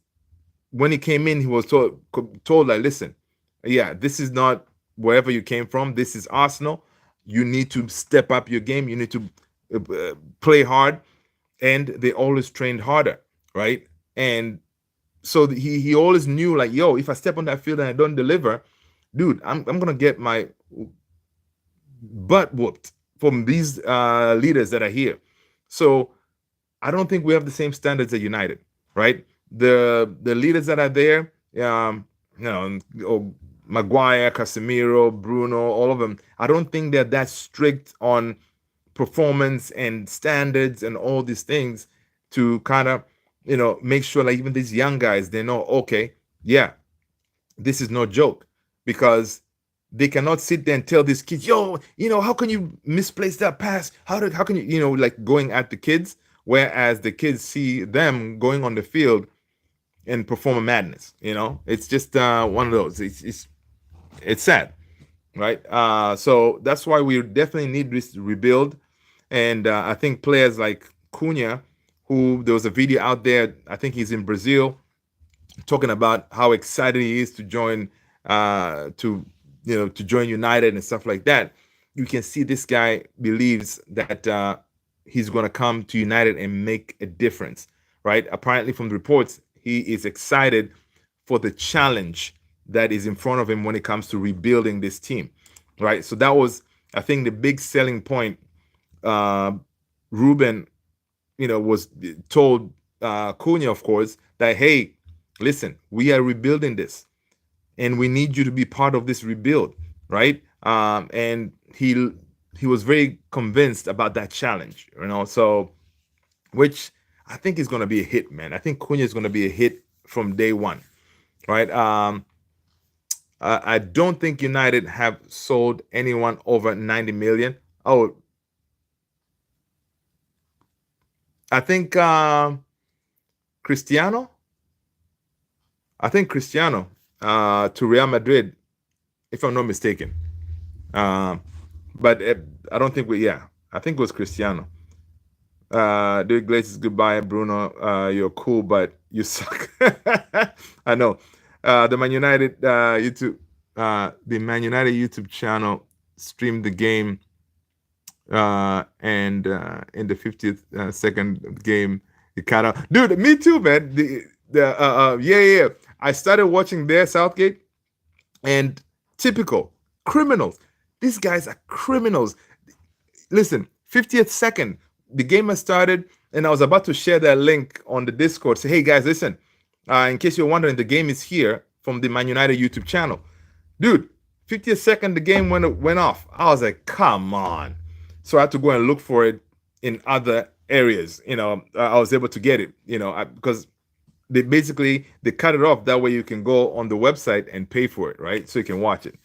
when he came in. He was told like, listen, yeah, this is not wherever you came from. This is Arsenal. You need to step up your game. You need to play hard, and they always trained harder, right? And so he always knew like, yo, if I step on that field and I don't deliver, dude, I'm gonna get my butt whooped from these leaders that are here. So I don't think we have the same standards at United, right? The leaders that are there, Maguire, Casemiro, Bruno, all of them, I don't think they're that strict on performance and standards and all these things to kind of make sure like even these young guys, they know, okay, yeah, this is no joke, because they cannot sit there and tell these kids, yo, how can you misplace that pass? How can you, like going at the kids, whereas the kids see them going on the field and perform a madness. It's just one of those. It's sad, right? So that's why we definitely need this rebuild, and I think players like Cunha, who there was a video out there, I think he's in Brazil, talking about how excited he is to join to join United and stuff like that. You can see this guy believes that he's going to come to United and make a difference, right? Apparently, from the reports, he is excited for the challenge that is in front of him when it comes to rebuilding this team, right? So that was, I think, the big selling point. Ruben, was told Cunha, of course, that, hey, listen, we are rebuilding this, and we need you to be part of this rebuild, right? And he was very convinced about that challenge, so, which I think is going to be a hit, man. I think Cunha is going to be a hit from day one, right? I don't think United have sold anyone over 90 million. Oh, I think Cristiano. I think Cristiano to Real Madrid, if I'm not mistaken. But I don't think I think it was Cristiano. Dude, Glaze, goodbye, Bruno. You're cool, but you suck. I know. The Man United YouTube channel streamed the game, and in the 50th second game, it kind of, dude, me too, man. Yeah. I started watching their Southgate, and typical criminals. These guys are criminals. Listen, 50th second, the game has started, and I was about to share that link on the Discord. Say, hey guys, listen, in case you're wondering, the game is here from the Man United YouTube channel. Dude, 50th second, the game went off. I was like, come on. So I had to go and look for it in other areas. I was able to get it, because they cut it off. That way you can go on the website and pay for it, right? So you can watch it.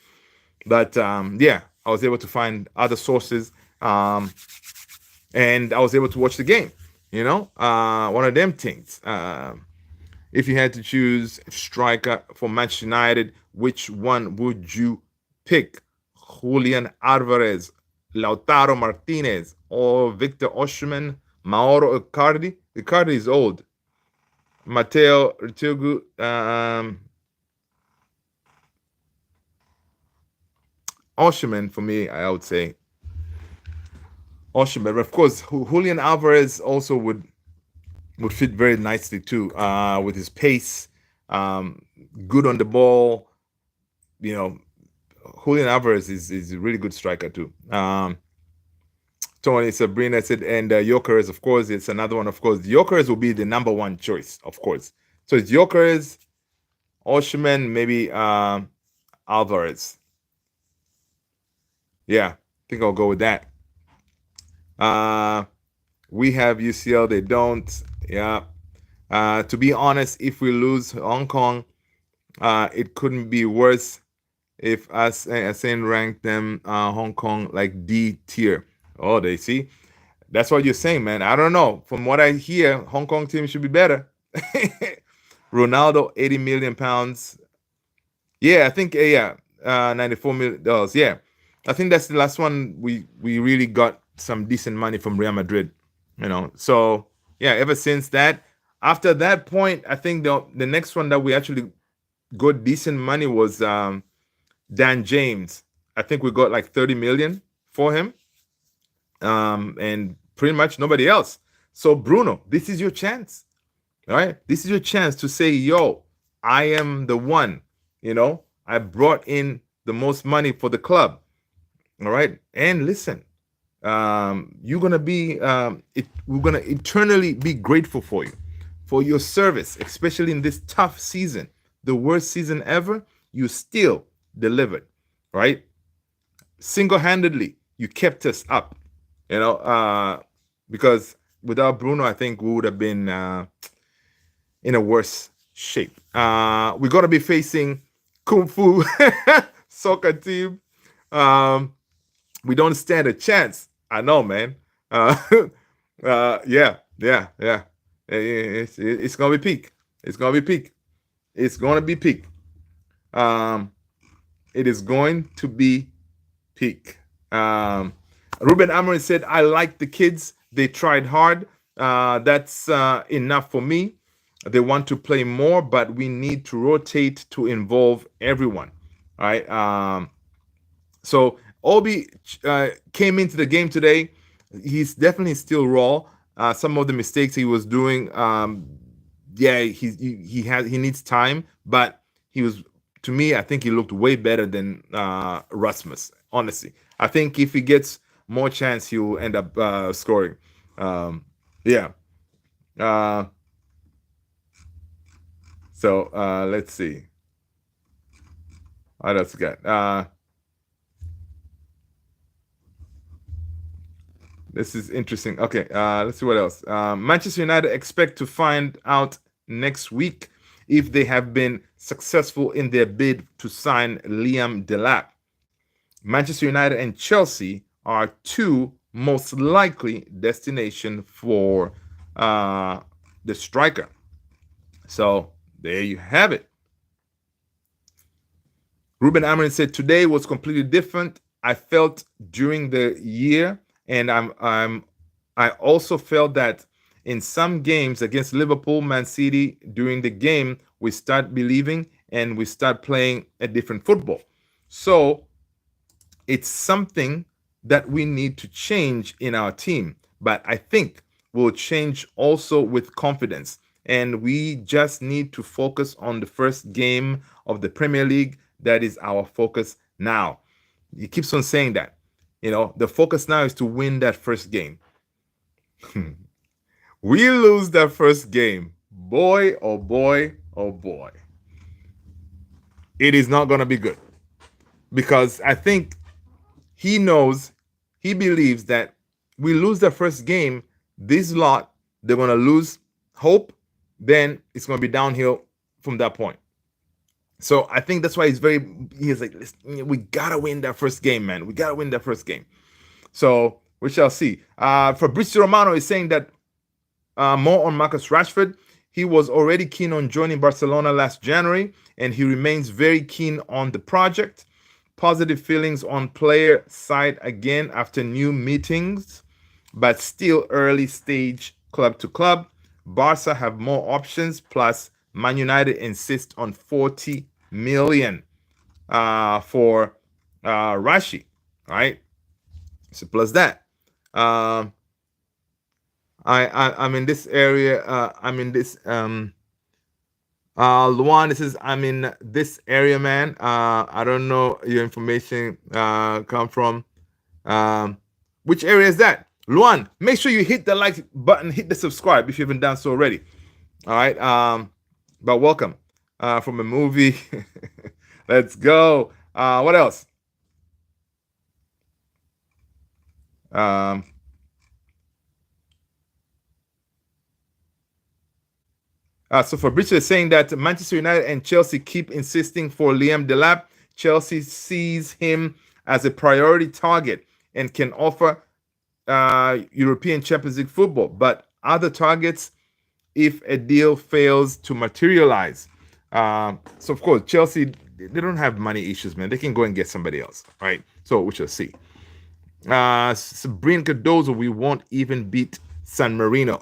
But yeah, I was able to find other sources, and I was able to watch the game. One of them things. If you had to choose striker for Manchester United, which one would you pick? Julian Alvarez, Lautaro Martinez, or Victor Osimhen, Mauro Icardi? Icardi is old. Matteo Ritugu, Osimhen for me, I would say Osimhen. But of course, Julian Alvarez also would fit very nicely too, with his pace, good on the ball. Julian Alvarez is a really good striker too. Talking Tony Sabrina said, and Yokers, of course, it's another one. Of course, Yokers will be the number one choice, of course. So it's Yokers, Oshman, maybe Alvarez. Yeah, I think I'll go with that. We have UCL, they don't. Yeah. To be honest, if we lose Hong Kong, it couldn't be worse if us ASEAN ranked them Hong Kong like D tier. Oh, they see. That's what you're saying, man. I don't know. From what I hear, Hong Kong team should be better. Ronaldo, 80 million pounds. Yeah, I think yeah, $94 million. Yeah, I think that's the last one we really got some decent money from Real Madrid. So yeah. Ever since that, after that point, I think the next one that we actually got decent money was Dan James. I think we got like 30 million for him, and pretty much nobody else. So Bruno, this is your chance. All right, this is your chance to say, "Yo, I am the one." I brought in the most money for the club. All right, and listen, you're gonna be we're gonna eternally be grateful for your service, especially in this tough season, the worst season ever. You still delivered, right? Single-handedly, you kept us up. Because without Bruno, I think we would have been in a worse shape. We're gonna be facing Kung Fu soccer team. We don't stand a chance. I know, man. Yeah. It's gonna be peak. It's gonna be peak. It's gonna be peak. It is going to be peak. Ruben Amorim said, "I like the kids. They tried hard. That's enough for me. They want to play more, but we need to rotate to involve everyone." All right. So Obi came into the game today. He's definitely still raw. Some of the mistakes he was doing, yeah, he needs time. But he was, to me, I think he looked way better than Rasmus. Honestly, I think if he gets more chance, he'll end up scoring. Yeah. So let's see. What else we got? This is interesting. Okay, let's see what else. Manchester United expect to find out next week if they have been successful in their bid to sign Liam DELAP. Manchester United and Chelsea are two most likely destination for the striker. So there you have it. Ruben Amorim said, "Today was completely different. I felt during the year, and I also felt that in some games against Liverpool, Man City, during the game, we start believing and we start playing a different football. So it's something that we need to change in our team. But I think we'll change also with confidence. And we just need to focus on the first game of the Premier League. That is our focus now." He keeps on saying that. The focus now is to win that first game. We lose that first game. Boy, oh boy, oh boy. It is not going to be good. Because I think he believes that we lose the first game, this lot, they're going to lose hope, then it's going to be downhill from that point. So I think that's why he's like, "Listen, we got to win that first game, man. We got to win that first game." So we shall see. Fabrizio Romano is saying that more on Marcus Rashford. He was already keen on joining Barcelona last January, and he remains very keen on the project. Positive feelings on player side again after new meetings, but still early stage club to club. Barca have more options, plus Man United insist on 40 million for Rashi, right? So plus that. I'm in this area. I'm in this. Luan, this is I'm in this area, man. I don't know your information come from. Which area is that? Luan, make sure you hit the like button, hit the subscribe if you haven't done so already. All right. But welcome from a movie. Let's go. What else? So Fabrizio is saying that Manchester United and Chelsea keep insisting for Liam Delap. Chelsea sees him as a priority target and can offer European Champions League football, but other targets if a deal fails to materialize. So of course, Chelsea, they don't have money issues, man. They can go and get somebody else, right? So we shall see. Sabrina Cardozo, we won't even beat San Marino.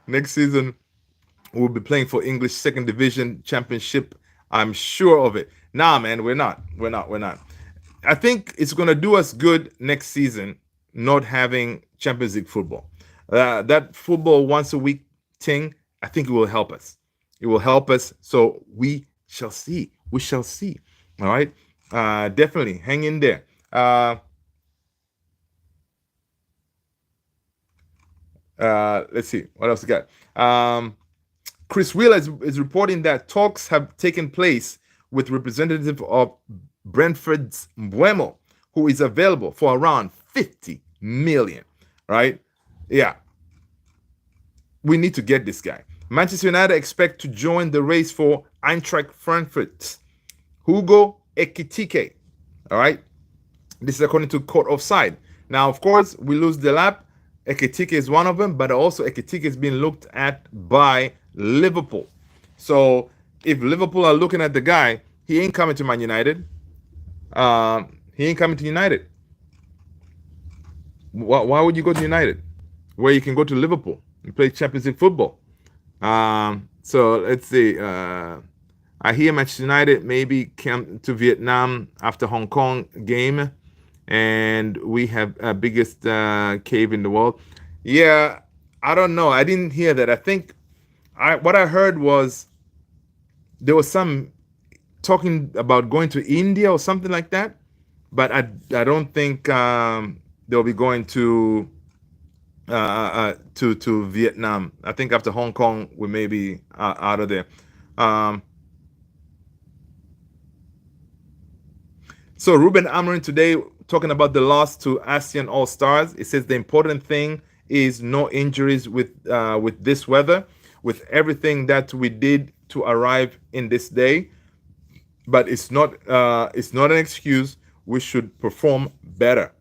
Next season, we'll be playing for English Second Division Championship. I'm sure of it. Nah, man, we're not. I think it's going to do us good next season not having Champions League football. That football once a week thing, I think it will help us. It will help us. So we shall see. We shall see. All right. Definitely hang in there. Let's see. What else we got? Chris Wheeler is reporting that talks have taken place with representative of Brentford's Mbeumo, who is available for around 50 million. Right? Yeah. We need to get this guy. Manchester United expect to join the race for Eintracht Frankfurt. Hugo Ekitike. All right. This is according to Court Offside. Now, of course, we lose DELAP. Ekitike is one of them, but also Ekitike is being looked at by Liverpool. So if Liverpool are looking at the guy, he ain't coming to Man United. He ain't coming to United. Why would you go to United, where you can go to Liverpool and play Champions League football? So let's see. I hear Manchester United maybe come to Vietnam after Hong Kong game, and we have biggest cave in the world. Yeah, I don't know. I didn't hear that. I think what I heard was there was some talking about going to India or something like that, but I don't think they'll be going to Vietnam. I think after Hong Kong we may be out of there. So Ruben Amorim today talking about the loss to ASEAN All Stars. It says the important thing is no injuries with this weather, with everything that we did to arrive in this day. But it's not an excuse. We should perform better.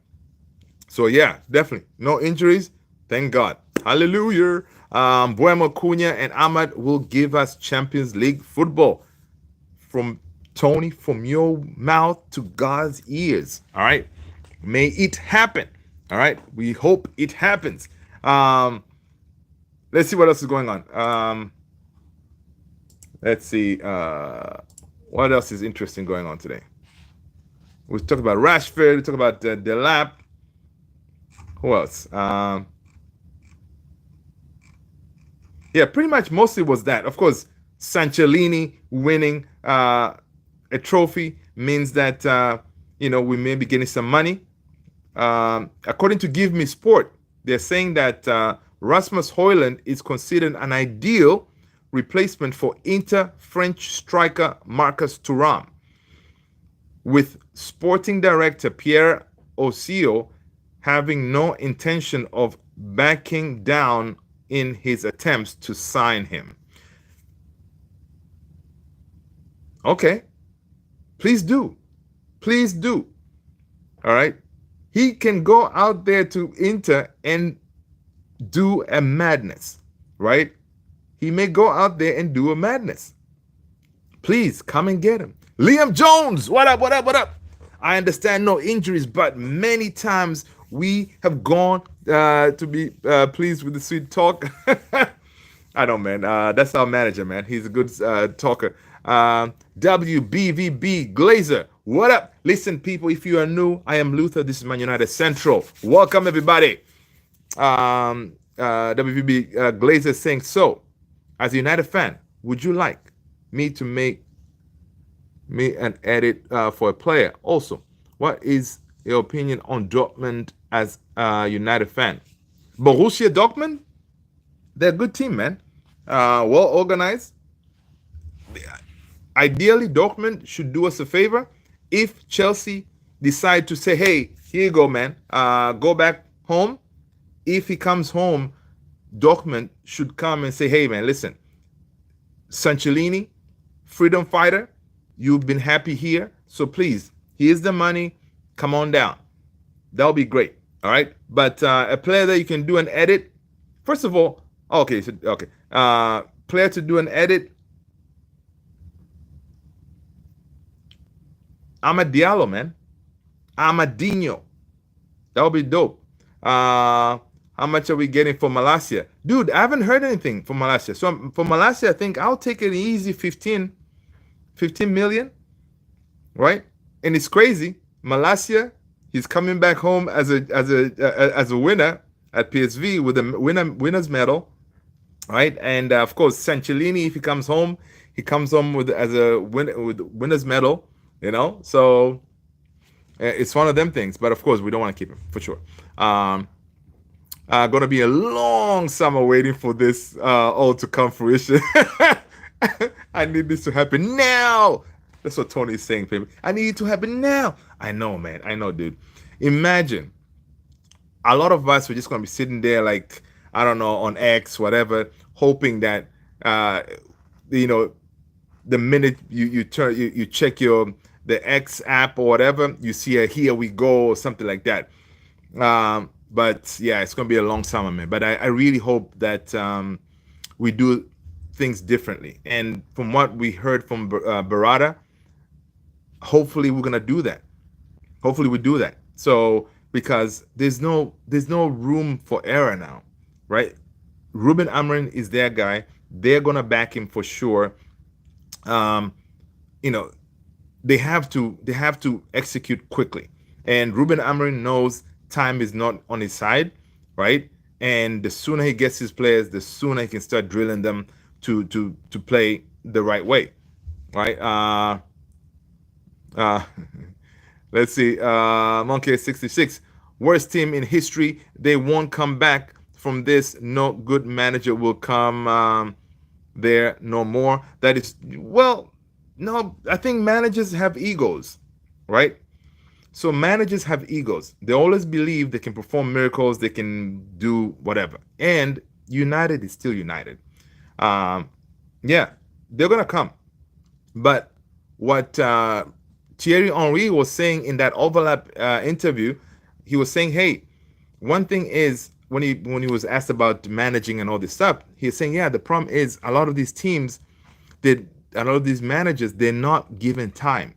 So yeah, definitely no injuries. Thank God. Hallelujah. Mbeumo, Cunha, and Ahmad will give us Champions League football. From Tony, from your mouth to God's ears. All right. May it happen. All right. We hope it happens. Let's see what else is going on. Let's see. What else is interesting going on today? We talked about Rashford. We talked about DELAP. Who else? Yeah, pretty much mostly was that. Of course, Sanchellini winning a trophy means that we may be getting some money. According to Give Me Sport, they're saying that Rasmus Højlund is considered an ideal replacement for Inter French striker Marcus Thuram, with sporting director Pierre Osio having no intention of backing down in his attempts to sign him. Okay. Please do. Please do. All right. He can go out there to Inter and do a madness, right? He may go out there and do a madness. Please come and get him. Liam Jones, what up, what up, what up? I understand no injuries, but many times we have gone to be pleased with the sweet talk. I know, man. That's our manager, man. He's a good talker. WBVB Glazer, what up? Listen, people, if you are new, I am Luther. This is Man United Central. Welcome, everybody. WBB Glazer saying, so, as a United fan, would you like me to make me an edit for a player? Also, what is your opinion on Dortmund as a United fan. Borussia Dortmund, they're a good team, man. Well organized. Ideally, Dortmund should do us a favor if Chelsea decide to say, "Hey, here you go, man. Go back home." If he comes home, Dortmund should come and say, "Hey, man, listen, Sancellini, freedom fighter, you've been happy here, so please, here's the money. Come on down." That'll be great. All right. But a player that you can do an edit. First of all, okay, so okay. Player to do an edit. Amad Diallo, man. Amadinho. That would be dope. How much are we getting for Malasia? Dude, I haven't heard anything from Malasia. So for Malasia, I think I'll take an easy 15 million, right? And it's crazy. Malasia, he's coming back home as a winner at PSV with a winner's medal, right? And of course, Sancellini, if he comes home with as a with winner's medal, you know. So it's one of them things. But of course, we don't want to keep him for sure. Gonna be a long summer waiting for this all to come fruition. I need this to happen now. That's what Tony's saying, baby. I need it to happen now. I know, man. I know, dude. Imagine a lot of us were just gonna be sitting there, like, I don't know, on X, whatever, hoping that you know, the minute you check the X app or whatever, you see a "here we go" or something like that. But yeah, it's gonna be a long summer, man. But I really hope that we do things differently. And from what we heard from Barada, hopefully we're gonna do that. Hopefully we do that. So because there's no room for error now, right? Ruben Amorim is their guy. They're gonna back him for sure. You know, they have to execute quickly. And Ruben Amorim knows time is not on his side, right? And the sooner he gets his players, the sooner he can start drilling them to play the right way, right? Let's see. Monkey 66, worst team in history. They won't come back from this. No good manager will come there no more. That is, well, no. I think managers have egos, right? So managers have egos. They always believe they can perform miracles. They can do whatever. And United is still United. Yeah, they're gonna come. But what Thierry Henry was saying in that overlap interview, he was saying, "Hey, one thing is when he was asked about managing and all this stuff, he was saying, yeah, the problem is a lot of these teams, a lot of these managers, they're not given time.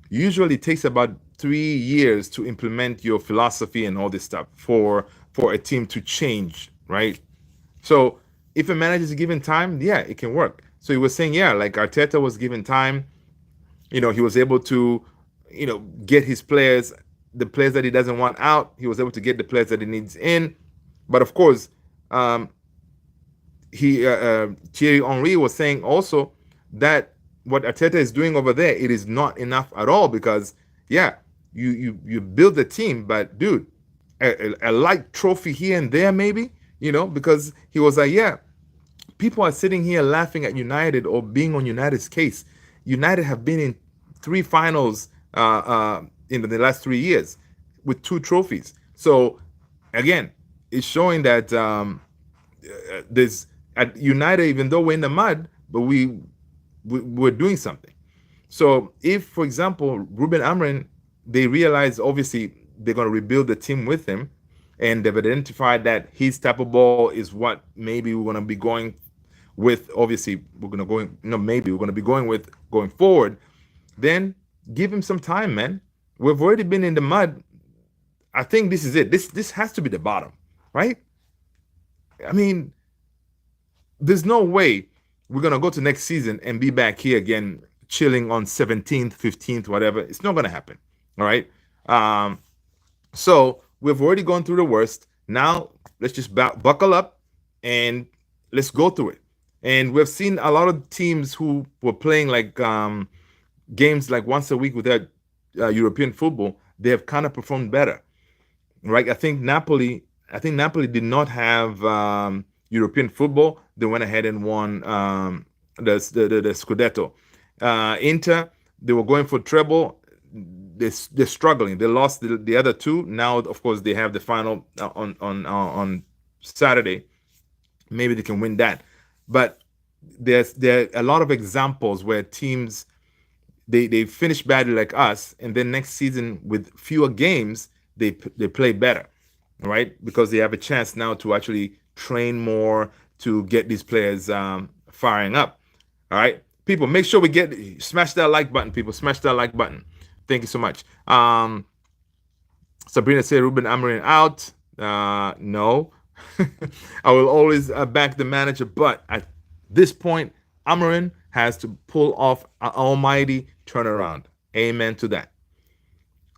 Usually, it takes about 3 years to implement your philosophy and all this stuff for a team to change, right? So if a manager is given time, yeah, it can work." So he was saying, yeah, like Arteta was given time. You know, he was able to, you know, get his players, the players that he doesn't want out. He was able to get the players that he needs in. But of course, Thierry Henry was saying also that what Arteta is doing over there, it is not enough at all, because yeah, you build the team, but dude, a light trophy here and there maybe, you know, because he was like, yeah, people are sitting here laughing at United or being on United's case. United have been in 3 finals in the last 3 years with 2 trophies. So again, it's showing that there's at United, even though we're in the mud, but we're doing something. So if, for example, Ruben Amorim, they realize obviously they're going to rebuild the team with him, and they've identified that his type of ball is what maybe we're going to be going with. Obviously, maybe we're going to be going with going forward. Then give him some time, man. We've already been in the mud. I think this is it. This has to be the bottom, right? I mean, there's no way we're going to go to next season and be back here again, chilling on 17th, 15th, whatever. It's not going to happen. All right. So we've already gone through the worst. Now let's just buckle up and let's go through it. And we've seen a lot of teams who were playing like games like once a week with their European football. They have kind of performed better. right? I think Napoli did not have European football. They went ahead and won the Scudetto. Inter, they were going for treble. They're struggling. They lost the other two. Now, of course, they have the final on Saturday. Maybe they can win that. But there are a lot of examples where teams they finish badly like us, and then next season with fewer games they play better, right? Because they have a chance now to actually train more to get these players firing up. All right, people, make sure we get smash that like button. People, smash that like button. Thank you so much. Sabrina said Ruben Amorim out. No, I will always back the manager, but at this point, Amorim has to pull off an almighty turnaround. Amen to that.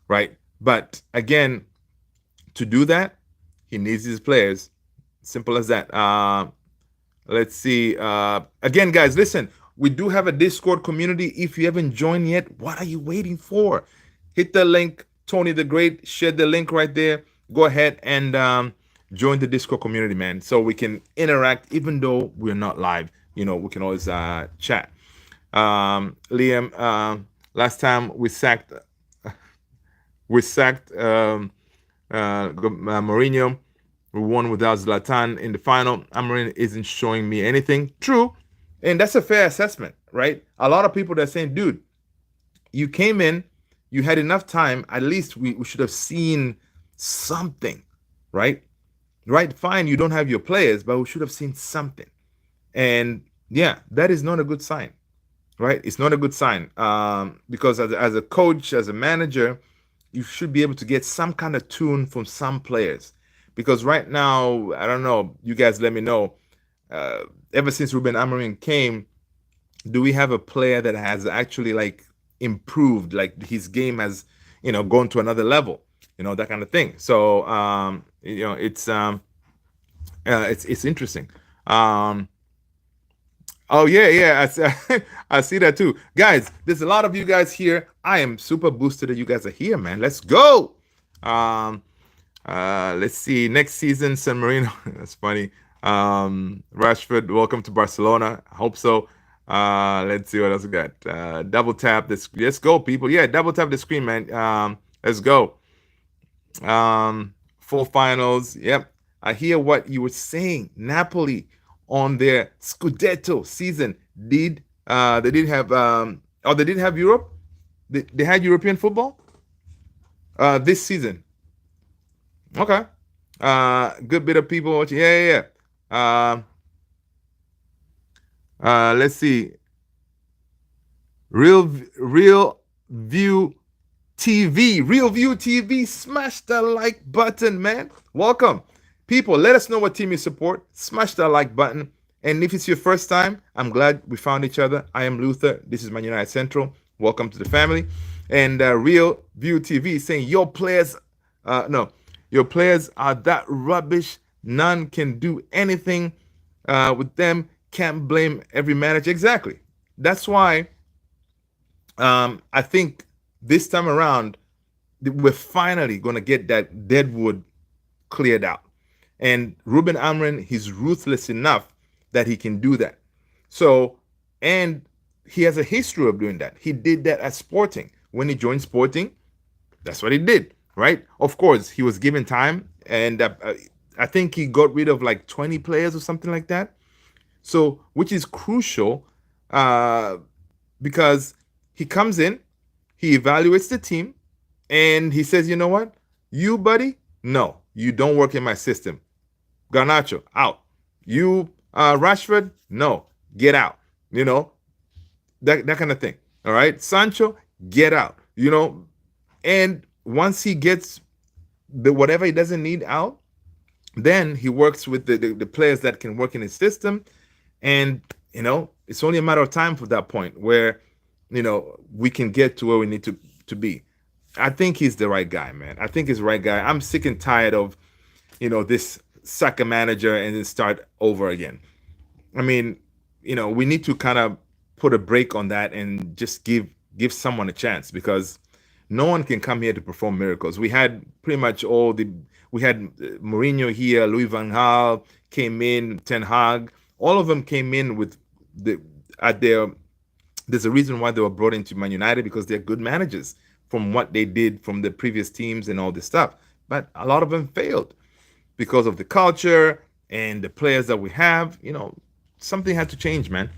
Right? But again, to do that, he needs his players. Simple as that. Let's see. Again, guys, listen. We do have a Discord community. If you haven't joined yet, what are you waiting for? Hit the link, Tony the Great. Share the link right there. Go ahead and join the Discord community, man, so we can interact. Even though we're not live, we can always chat. Liam, last time we sacked Mourinho. We won without Zlatan in the final. Amorim isn't showing me anything. True, and that's a fair assessment, right? A lot of people that are saying, dude, you came in, you had enough time. At least we should have seen something, right? Right, fine, you don't have your players, but we should have seen something. And yeah, that is not a good sign, right? It's not a good sign because as a coach, as a manager, you should be able to get some kind of tune from some players. Because right now, I don't know, you guys let me know. Ever since Ruben Amorim came, do we have a player that has actually like improved, like his game has, gone to another level, that kind of thing. So it's interesting. Oh yeah, I see that too, guys. There's a lot of you guys here. I am super boosted that you guys are here, man. Let's go. Let's see. Next season, San Marino. That's funny. Rashford, welcome to Barcelona. I hope so. Let's see what else we got. Double tap this. Let's go, people. Yeah, double tap the screen, man. Let's go. Full finals. Yep. I hear what you were saying. Napoli on their Scudetto season they did have they didn't have Europe. They had European football this season. Okay. Good bit of people watching. Yeah. Let's see. Real View TV, smash that like button, man. Welcome. People, let us know what team you support. Smash that like button. And if it's your first time, I'm glad we found each other. I am Luther. This is Man United Central. Welcome to the family. And Real View TV saying your players are that rubbish. None can do anything with them. Can't blame every manager. Exactly. That's why I think this time around, we're finally going to get that deadwood cleared out. And Ruben Amorim, he's ruthless enough that he can do that. So, and he has a history of doing that. He did that at Sporting. When he joined Sporting, that's what he did, right? Of course, he was given time, and I think he got rid of like 20 players or something like that. So, which is crucial because he comes in, he evaluates the team, and he says, you know what? You, buddy, no, you don't work in my system. Garnacho, out. You, Rashford, no, get out. That kind of thing. All right? Sancho, get out. And once he gets whatever he doesn't need out, then he works with the players that can work in his system. And, it's only a matter of time for that point where, we can get to where we need to be. I think he's the right guy, man. I think he's the right guy. I'm sick and tired of, this sack a manager and then start over again. I mean, we need to kind of put a break on that and just give someone a chance because, No one can come here to perform miracles. We had pretty much all the we had Mourinho here, Louis van Gaal came in, Ten Hag, all of them came in with the at their there's a reason why they were brought into Man United because they're good managers from what they did from the previous teams and all this stuff. But a lot of them failed because of the culture and the players that we have. Something had to change, man.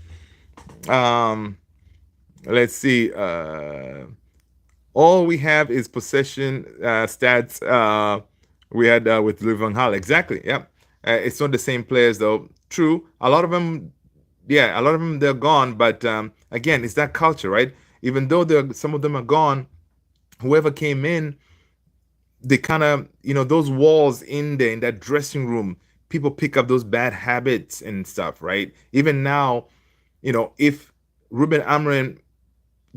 Um, let's see. All we have is possession stats. We had with Louis van Gaal. Exactly. Yeah. It's not the same players though. True. A lot of them, yeah, a lot of them they're gone. But again, it's that culture, right? Even though some of them are gone, whoever came in, they kind of, those walls in there in that dressing room, people pick up those bad habits and stuff, right? Even now, if Ruben Amorim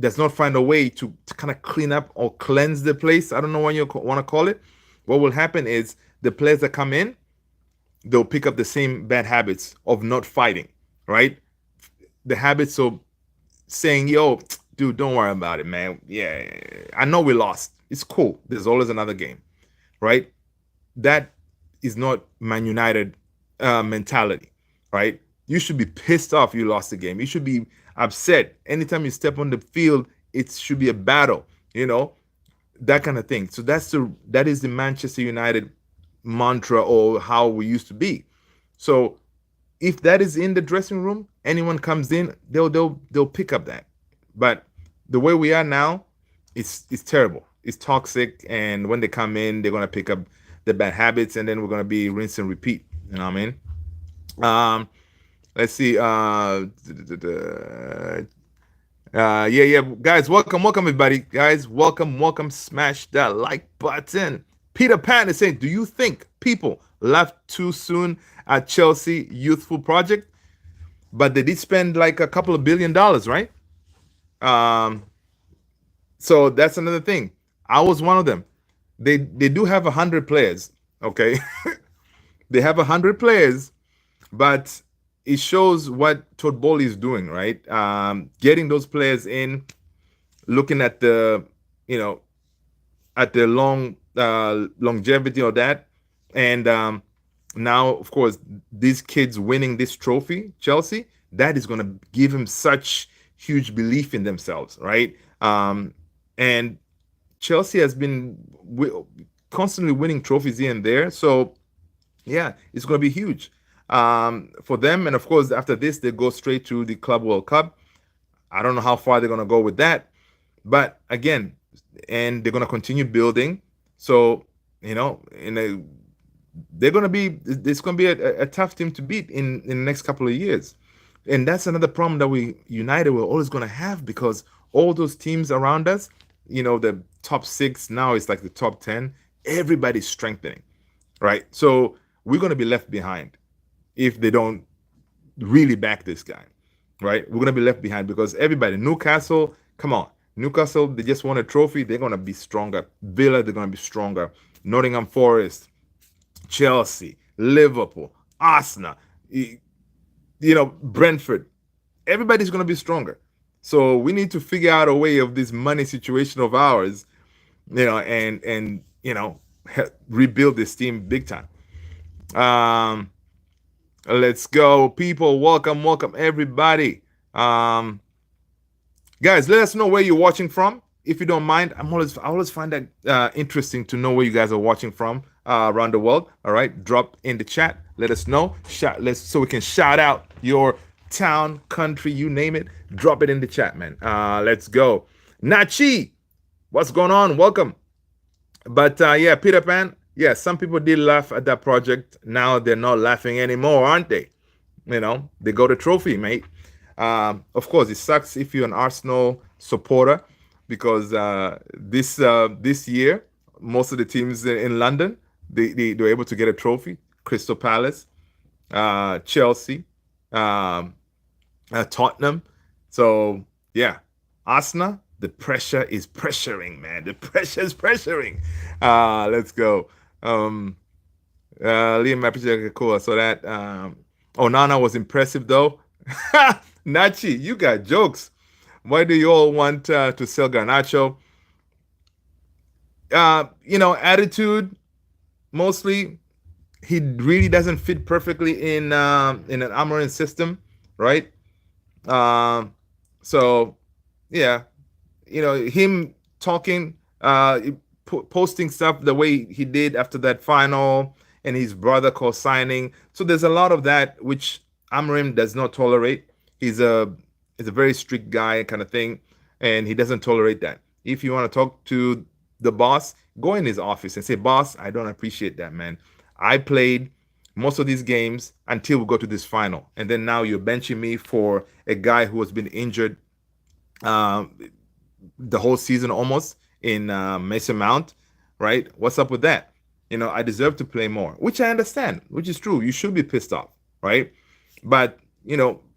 does not find a way to kind of clean up or cleanse the place, I don't know what you want to call it, what will happen is the players that come in, they'll pick up the same bad habits of not fighting, right? The habits of saying, yo, dude, don't worry about it, man. Yeah, I know we lost. It's cool. There's always another game, right? That is not Man United mentality, right? You should be pissed off you lost the game. You should be upset. Anytime you step on the field, it should be a battle, that kind of thing. So that is the Manchester United mantra or how we used to be. So if that is in the dressing room, anyone comes in, they'll pick up that. But the way we are now, it's terrible. It's toxic, and when they come in, they're gonna pick up the bad habits, and then we're gonna be rinse and repeat. You know what I mean? Let's see. Yeah, guys, welcome, everybody. Guys, welcome. Smash that like button. Peter Pan is saying, do you think people left too soon at Chelsea youthful project? But they did spend like a couple of $1 billion, right? So that's another thing. I was one of them. They do have 100 players, okay? They have 100 players, but it shows what Todd Bowley is doing, right? Getting those players in, looking at the, at the longevity of that, and now, of course, these kids winning this trophy, Chelsea, that is going to give him such huge belief in themselves, right? And Chelsea has been constantly winning trophies here and there, so yeah, it's going to be huge for them. And of course, after this, they go straight to the Club World Cup. I don't know how far they're going to go with that, but again, and they're going to continue building. So they're going to be. It's going to be a tough team to beat in the next couple of years, and that's another problem that United were always going to have, because all those teams around us, the top 6 now is like the top 10. Everybody's strengthening, right? So we're going to be left behind if they don't really back this guy, right? We're going to be left behind because everybody, Newcastle, come on. Newcastle, they just won a trophy. They're going to be stronger. Villa, they're going to be stronger. Nottingham Forest, Chelsea, Liverpool, Arsenal, Brentford. Everybody's going to be stronger. So we need to figure out a way of this money situation of ours, and rebuild this team big time. Let's go, people. Welcome, everybody. Guys, let us know where you're watching from, if you don't mind. I always find that interesting to know where you guys are watching from around the world. All right, drop in the chat. Let us know. So we can shout out your town, country, you name it. Drop it in the chat, man. Let's go. Nachi, what's going on? Welcome. But yeah, Peter Pan. Yeah, some people did laugh at that project. Now they're not laughing anymore, aren't they? They got a trophy, mate. Of course, it sucks if you're an Arsenal supporter, because this year, most of the teams in London, they were able to get a trophy. Crystal Palace, Chelsea, Tottenham. So yeah, Arsenal, the pressure is pressuring, man. The pressure is pressuring. Let's go. Liam, I appreciate it. Cool. So that Onana was impressive though. Nachi, you got jokes. Why do you all want to sell Garnacho? Attitude mostly. He really doesn't fit perfectly in an Amarin system, right? Um, so yeah, him talking, posting stuff the way he did after that final, and his brother co-signing. So there's a lot of that which Amrim does not tolerate. He's a very strict guy kind of thing, and he doesn't tolerate that. If you want to talk to the boss, go in his office and say, "Boss, I don't appreciate that, man. I played most of these games until we go to this final, and then now you're benching me for a guy who has been injured uh, the whole season almost in Mason Mount, right? What's up with that? I deserve to play more, which I understand, which is true. You should be pissed off, right? But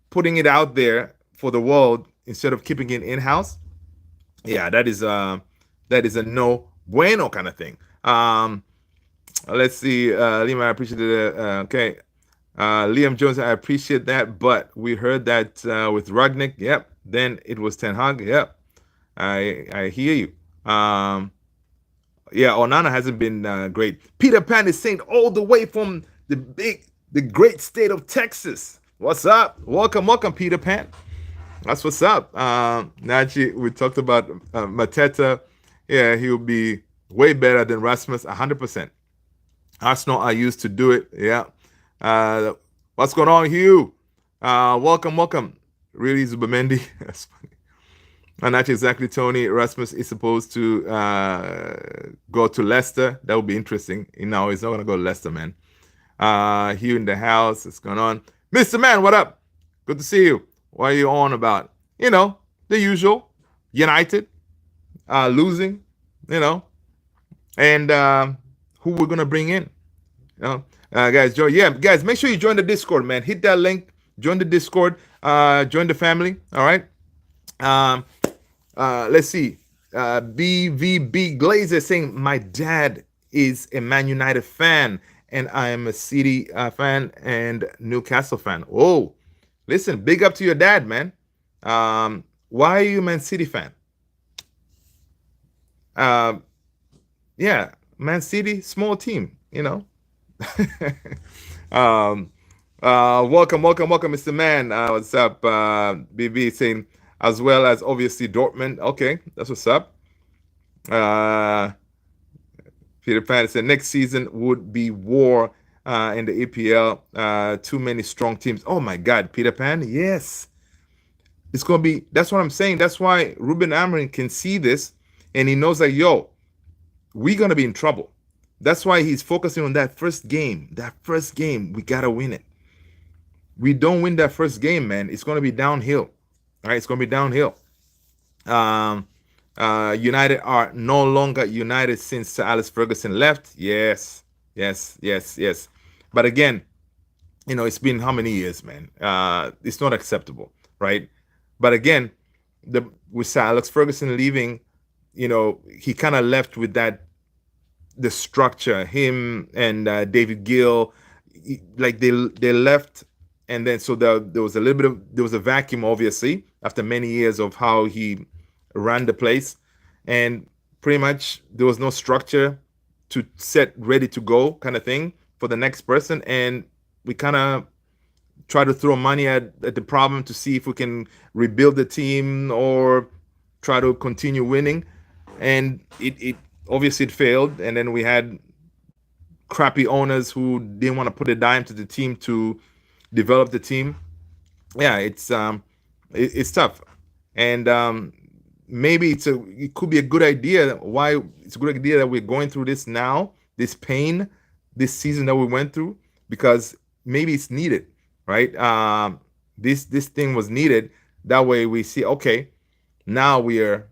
putting it out there for the world instead of keeping it in house, yeah, that is a no bueno kind of thing. Let's see, Liam, I appreciate it. Okay, Liam Jones, I appreciate that, but we heard that with Ragnick. Yep. Then it was Ten Hag. Yep. I hear you. Yeah, Onana hasn't been great. Peter Pan is saying all the way from the great state of Texas. What's up? Welcome, Peter Pan. That's what's up. Nachi, we talked about Mateta. Yeah, he'll be way better than Rasmus, 100%. Arsenal are used to do it. Yeah. What's going on, Hugh? Welcome. Really, Zubamendi. That's funny. Not exactly, Tony. Rasmus is supposed to go to Leicester. That would be interesting. He's not going to go to Leicester, man. Hugh in the house. What's going on? Mr. Man, what up? Good to see you. What are you on about? The usual. United. Losing. And who we're going to bring in. Guys, guys, make sure you join the Discord, man. Hit that link. Join the Discord. Join the family. All right. Let's see. BVB Glazer saying my dad is a Man United fan and I am a City fan and Newcastle fan. Oh, listen, big up to your dad, man. Why are you a Man City fan? Yeah, Man City, small team, welcome, Mr. Man. What's up, BB saying, as well as obviously Dortmund. Okay, that's what's up. Peter Pan said next season would be war in the EPL. Too many strong teams. Oh my God, Peter Pan. Yes, it's gonna be. That's what I'm saying. That's why Ruben Amorim can see this, and he knows that we're gonna be in trouble. That's why he's focusing on that first game. That first game, we gotta win it. We don't win that first game, man, it's gonna be downhill. All right, it's gonna be downhill. United are no longer United since Sir Alex Ferguson left. Yes. But again, it's been how many years, man? It's not acceptable, right? But again, with Sir Alex Ferguson leaving, he kind of left with the structure. Him and David Gill, like they left, and then so there was a little bit there was a vacuum, obviously, after many years of how he ran the place, and pretty much there was no structure to set ready to go kind of thing for the next person, and we kind of try to throw money at the problem to see if we can rebuild the team or try to continue winning, and it obviously it failed, and then we had crappy owners who didn't want to put a dime to the team to develop the team. Yeah, it's tough, and maybe it could be a good idea. Why it's a good idea that we're going through this now, this pain, this season that we went through, because maybe it's needed, right? This thing was needed. That way we see, okay, now we are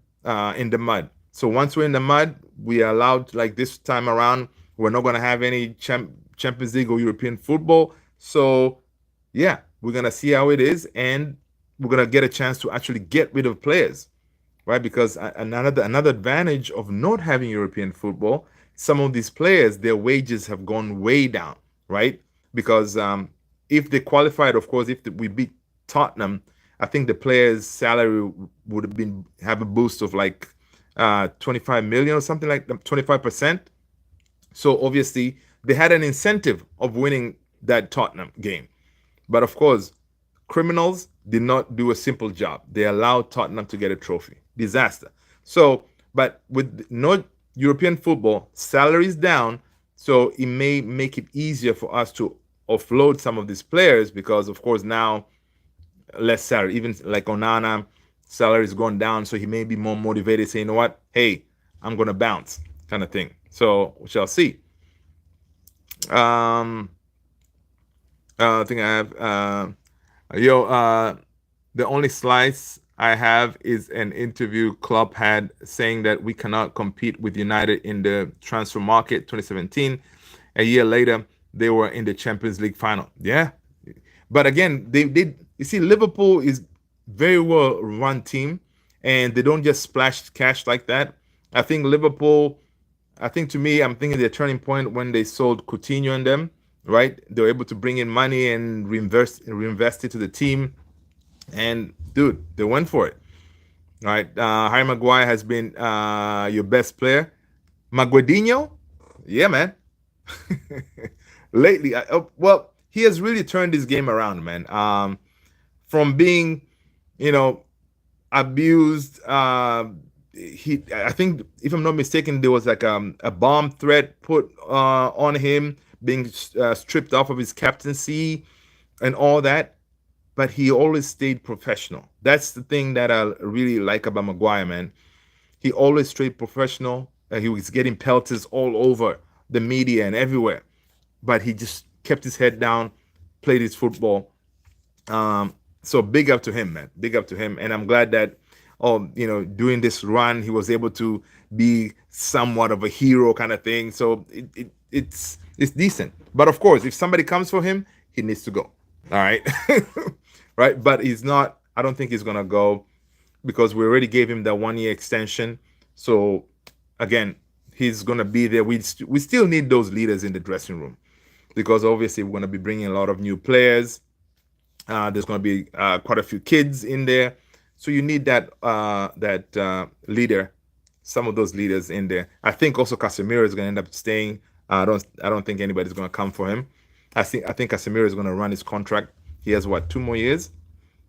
in the mud. So once we're in the mud, we are allowed, like this time around, we're not going to have any Champions League or European football. So yeah, we're going to see how it is, and we're going to get a chance to actually get rid of players, right? Because another advantage of not having European football, some of these players, their wages have gone way down, right? Because if they qualified, of course, if we beat Tottenham, I think the players' salary would have a boost of like 25 million or something like 25%. So obviously they had an incentive of winning that Tottenham game. But of course, criminals did not do a simple job. They allowed Tottenham to get a trophy. Disaster. So, but with no European football, salaries down, so it may make it easier for us to offload some of these players because, of course, now less salary. Even like Onana, salary is going down, so he may be more motivated, saying, "You know what? Hey, I'm gonna bounce," kind of thing. So we shall see. Um, I think I have. Yo, the only slice I have is an interview Klopp had saying that we cannot compete with United in the transfer market 2017. A year later, they were in the Champions League final. Yeah, but again, they did. You see, Liverpool is very well run team, and they don't just splash cash like that. I think Liverpool. I think to me, I'm thinking their turning point when they sold Coutinho and them. Right, they were able to bring in money and reinvest it to the team, and dude, they went for it. All right, Harry Maguire has been your best player. Maguedinho, yeah, man. Lately, well, he has really turned his game around, man. From being, you know, abused. I think, if I'm not mistaken, there was like a bomb threat put on him, being stripped off of his captaincy and all that. But he always stayed professional. That's the thing that I really like about Maguire, man. He always stayed professional. He was getting pelters all over the media and everywhere, but he just kept his head down, played his football. So big up to him, man. Big up to him, and I'm glad that, doing this run, he was able to be somewhat of a hero kind of thing. So it's decent. But of course, if somebody comes for him, he needs to go. All right, right. But he's not. I don't think he's gonna go because we already gave him that 1 year extension. So again, he's gonna be there. We still need those leaders in the dressing room because obviously we're gonna be bringing a lot of new players. There's going to be quite a few kids in there, so you need that leader, some of those leaders in there. I think also Casemiro is going to end up staying. I don't think anybody's going to come for him. I think Casemiro is going to run his contract. He has what, 2 more years?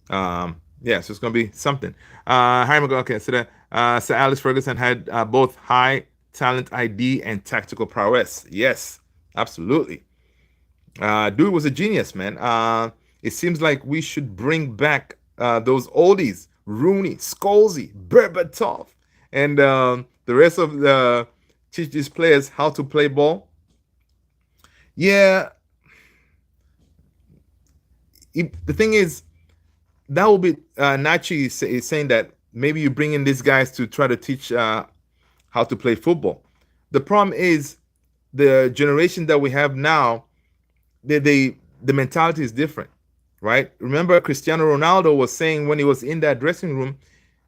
Yeah, so it's going to be something. Harry Maguire, okay, so Sir Alex Ferguson had both high talent ID and tactical prowess. Yes, absolutely. Dude was a genius, man. It seems like we should bring back those oldies: Rooney, Scholesy, Berbatov, and the rest of the teach these players how to play ball. Yeah, the thing is, that will be Nachi is saying that maybe you bring in these guys to try to teach how to play football. The problem is the generation that we have now, the mentality is different, right? Remember, Cristiano Ronaldo was saying when he was in that dressing room,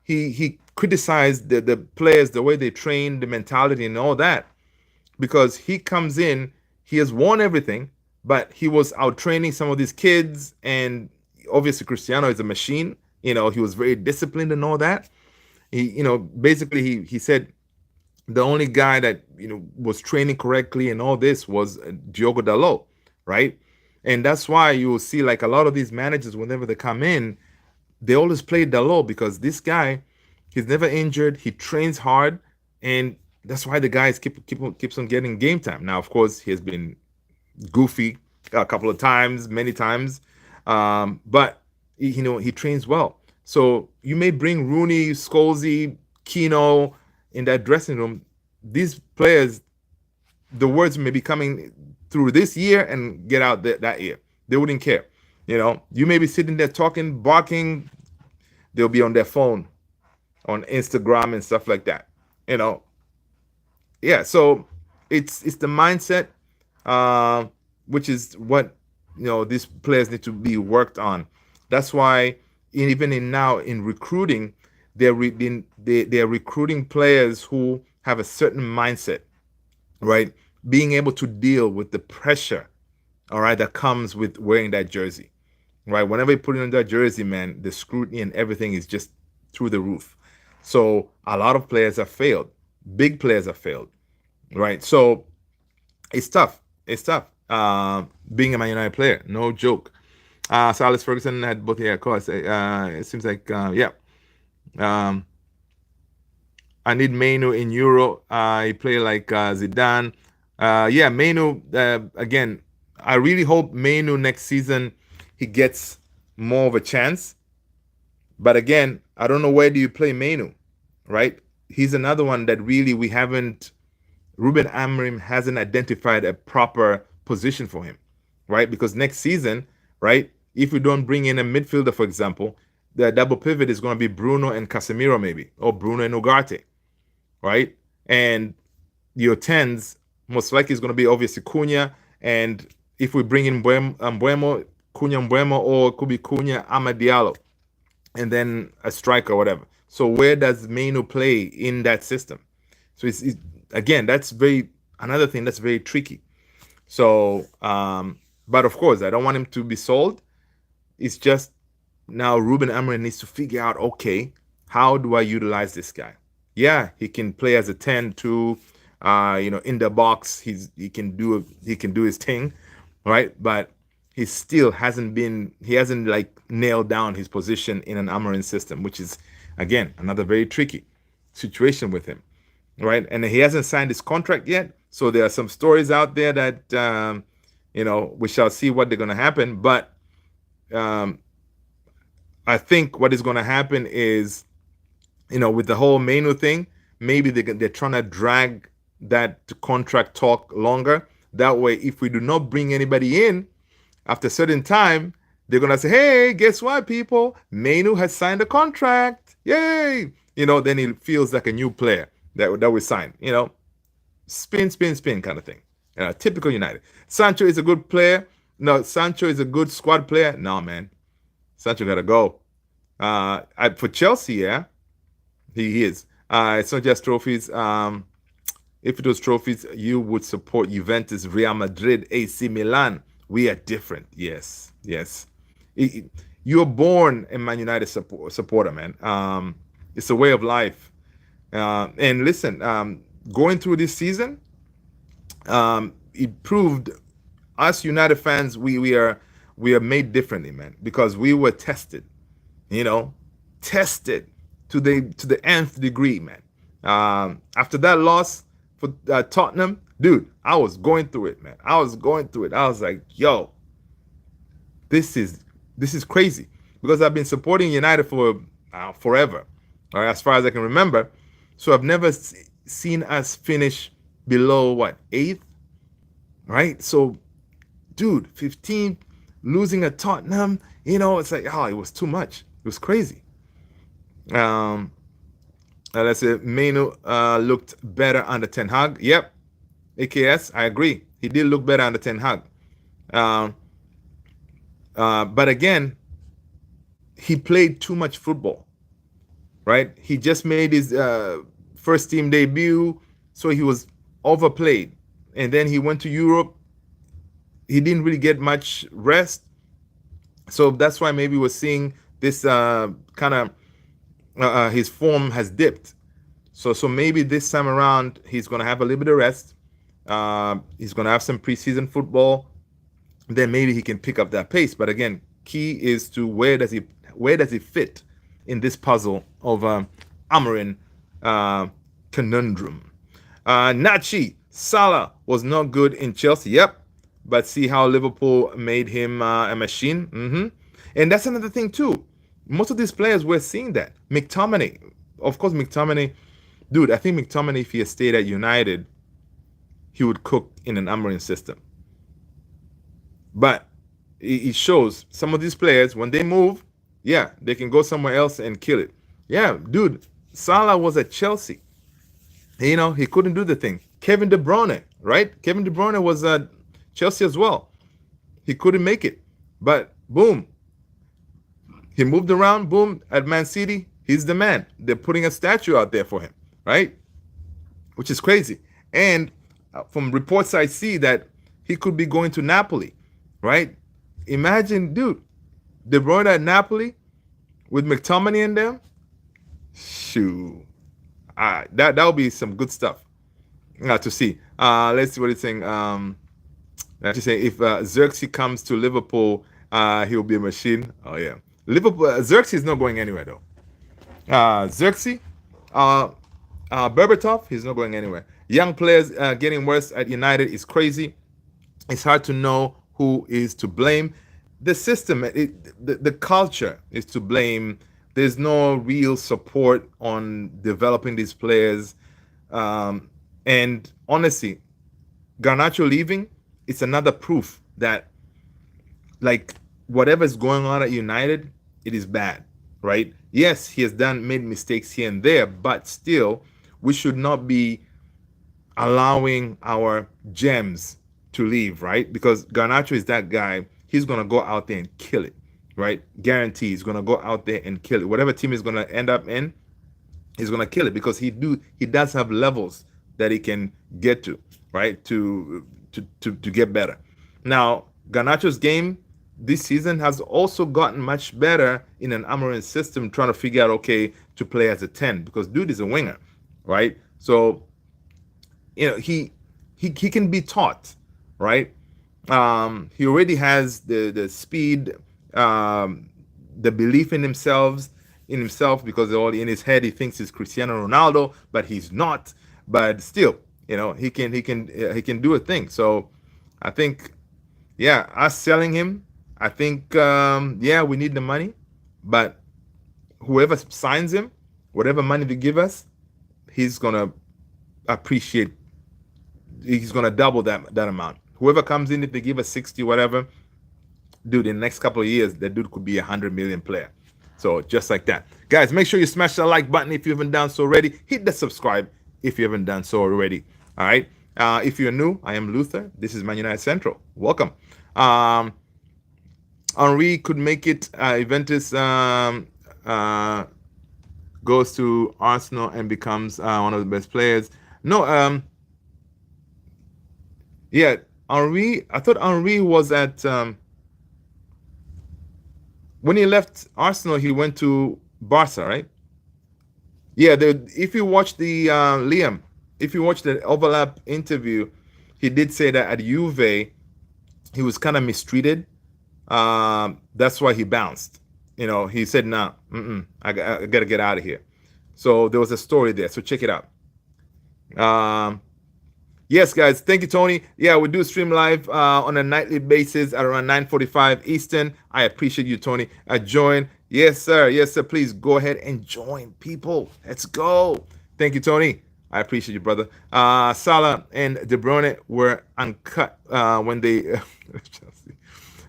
he criticized the players, the way they train, the mentality, and all that, because he comes in, he has won everything, but he was out training some of these kids, and obviously Cristiano is a machine. He was very disciplined and all that. Basically he said the only guy that was training correctly and all this was Diogo Dalot, right? And that's why you will see like a lot of these managers, whenever they come in, they always play Dalot because this guy, he's never injured, he trains hard, and that's why the guys keeps on getting game time. Now, of course, he has been goofy a couple of times, many times, but he trains well. So you may bring Rooney, Scholesy, Kino in that dressing room. These players, the words may be coming through this year and get out that year. They wouldn't care. You may be sitting there talking, barking. They'll be on their phone, on Instagram and stuff like that. Yeah. So it's the mindset, which is what these players need to be worked on. That's why even in recruiting, they're recruiting players who have a certain mindset, right? Being able to deal with the pressure, all right, that comes with wearing that jersey, right? Whenever you put on that jersey, man, the scrutiny and everything is just through the roof. So a lot of players have failed. Big players have failed, right? So it's tough. It's tough. Being a Man United player, no joke. So Alex Ferguson had both. Yeah, of course. It seems like yeah. Um, I need Mainu in Euro. He play like Zidane. Yeah, Mainu. Again, I really hope Mainu next season he gets more of a chance. But again, I don't know where do you play Mainu, right? He's another one that really we haven't. Ruben Amorim hasn't identified a proper position for him, right? Because next season, right, if we don't bring in a midfielder, for example, the double pivot is going to be Bruno and Casemiro, maybe, or Bruno and Ugarte, right? And your tens most likely is going to be obviously Cunha, and if we bring in Mbuemo, Cunha Mbuemo, or it could be Cunha Amad Diallo, and then a striker or whatever. So where does Mainu play in that system? So it's again, that's very another thing that's very tricky. So, but of course, I don't want him to be sold. It's just now Ruben Amorim needs to figure out, okay, how do I utilize this guy? Yeah, he can play as a 10 too, in the box. He can do his thing, right? But he still hasn't like nailed down his position in an Amorim system, which is again another very tricky situation with him, right? And he hasn't signed his contract yet, so there are some stories out there that we shall see what they're going to happen. But I think what is going to happen is, with the whole Mainu thing, maybe they're trying to drag that contract talk longer. That way, if we do not bring anybody in after a certain time, they're going to say, hey, guess what, people? Mainu has signed a contract. Yay! Then he feels like a new player that we signed. Spin, spin, spin kind of thing. Typical United. Sancho is a good player. No, Sancho is a good squad player. No, man. Sancho got to go. For Chelsea, yeah, he is. It's not just trophies. If it was trophies, you would support Juventus, Real Madrid, AC Milan. We are different. Yes. You're born a Man United supporter, man. It's a way of life. And listen, going through this season, it proved us United fans we are made differently, man, because we were tested, tested to the nth degree, man. After that loss for Tottenham, dude, I was going through it, man. I was like, yo, this is crazy, because I've been supporting United for forever, or as far as I can remember. So I've never seen us finish below eighth, right? So, dude, 15th, losing at Tottenham, it's like, it was too much. It was crazy. Let's say Mainu looked better under Ten Hag. Yep, AKS, I agree. He did look better under Ten Hag. But again, he played too much football, right? He just made his first team debut, so he was overplayed. And then he went to Europe. He didn't really get much rest. So that's why maybe we're seeing this kind of his form has dipped. So maybe this time around he's going to have a little bit of rest. He's going to have some preseason football. Then maybe he can pick up that pace. But again, key is to where does he fit in this puzzle of Amorim conundrum. Nachi Salah was not good in Chelsea. Yep. But see how Liverpool made him a machine. And that's another thing too. Most of these players, we're seeing that. McTominay, of course, dude, I think McTominay, if he had stayed at United, he would cook in an Amorim system. But it shows some of these players, when they move, yeah, they can go somewhere else and kill it. Yeah, dude, Salah was at Chelsea. He couldn't do the thing. Kevin De Bruyne, right? Kevin De Bruyne was at Chelsea as well. He couldn't make it. But boom, he moved around, boom, at Man City, he's the man. They're putting a statue out there for him, right? Which is crazy. And from reports I see that he could be going to Napoli, right? Imagine, dude, De Bruyne at Napoli with McTominay in them. Shoo. That would be some good stuff to see. Let's see what he's saying. Just saying, if Xerxes comes to Liverpool, he'll be a machine. Oh yeah, Liverpool. Xerxes is not going anywhere though. Xerxes, uh, Berbatov, he's not going anywhere. Young players getting worse at United is crazy. It's hard to know who is to blame. The system, the culture is to blame. There's no real support on developing these players. And honestly, Garnacho leaving, it's another proof that like whatever's going on at United, it is bad, right? Yes, he has made mistakes here and there, but still, we should not be allowing our gems to leave, right? Because Garnacho is that guy. He's gonna go out there and kill it, right? Guarantee he's gonna go out there and kill it. Whatever team is gonna end up in, he's gonna kill it because he does have levels that he can get to, right? To get better. Now, Garnacho's game this season has also gotten much better in an Amorim system, trying to figure out okay to play as a 10 because dude is a winger, right? So he can be taught, right? He already has the speed, the belief in himself because all in his head he thinks he's Cristiano Ronaldo, but he's not. But still, he can do a thing. So I think, yeah, us selling him, I think, yeah, we need the money, but whoever signs him, whatever money they give us, he's gonna appreciate. He's gonna double that amount. Whoever comes in, if they give us 60, whatever, dude, in the next couple of years, that dude could be 100 million player. So just like that, guys, make sure you smash that like button if you haven't done so already. Hit the subscribe if you haven't done so already. All right. If you're new, I am Luther. This is Man United Central. Welcome. Henry could make it. Juventus goes to Arsenal and becomes one of the best players. No. Yeah, Henry. I thought Henry was at when he left Arsenal, he went to Barca, right? Yeah. If you watch the Liam, if you watch the overlap interview, he did say that at Juve, he was kind of mistreated. That's why he bounced. He said, "Nah, I gotta get out of here." So there was a story there. So check it out. Yes, guys. Thank you, Tony. Yeah, we do stream live on a nightly basis at around 9:45 Eastern. I appreciate you, Tony. Join. Yes, sir. Yes, sir. Please go ahead and join, people. Let's go. Thank you, Tony. I appreciate you, brother. Salah and De Bruyne were uncut when they.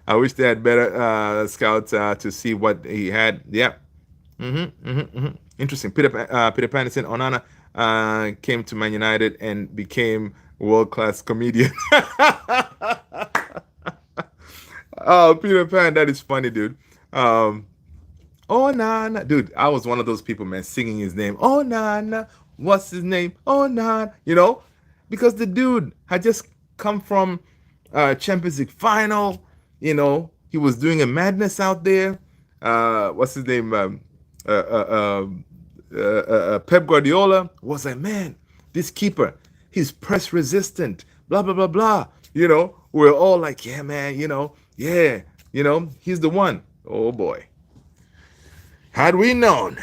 I wish they had better scouts to see what he had. Yeah. Interesting. Peter Panderson, Onana came to Man United and became world-class comedian. Oh, Peter Pan, that is funny, dude. Oh, Nana. Dude, I was one of those people, man, singing his name. Oh, Nana. What's his name? Oh, Nana. Because the dude had just come from Champions League final. He was doing a madness out there. What's his name? Pep Guardiola was like, man, this keeper, he's press resistant, blah, blah, blah, blah. We're all like, yeah, man, yeah, he's the one. Oh, boy. Had we known.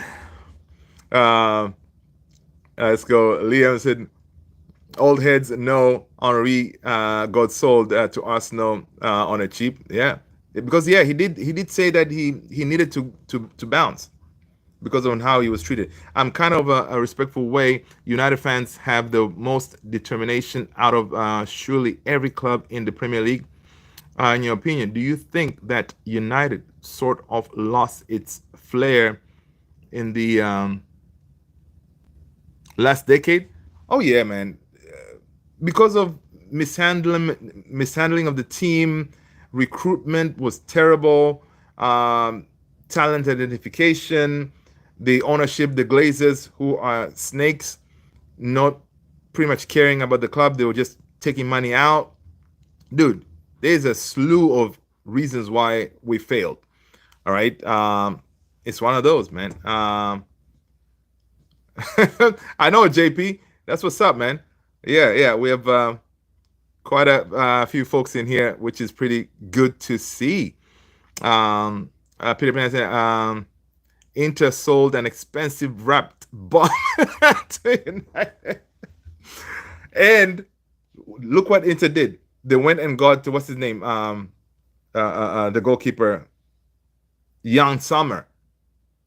Let's go. Liam said, old heads know Henry got sold to Arsenal on a cheap. Yeah, because he did say that he needed to bounce because of how he was treated. I'm kind of a respectful way. United fans have the most determination out of surely every club in the Premier League. In your opinion, do you think that United sort of lost its flair in the last decade? Oh yeah, man. Because of mishandling of the team, recruitment was terrible. Talent identification, the ownership, the Glazers, who are snakes, not pretty much caring about the club. They were just taking money out. Dude, there's a slew of reasons why we failed. All right. It's one of those, man. I know, JP. That's what's up, man. Yeah, yeah. We have quite a few folks in here, which is pretty good to see. Peter Pan said, Inter sold an expensive wrapped bomb to United. And look what Inter did. They went and got, what's his name? The goalkeeper, Jan Sommer.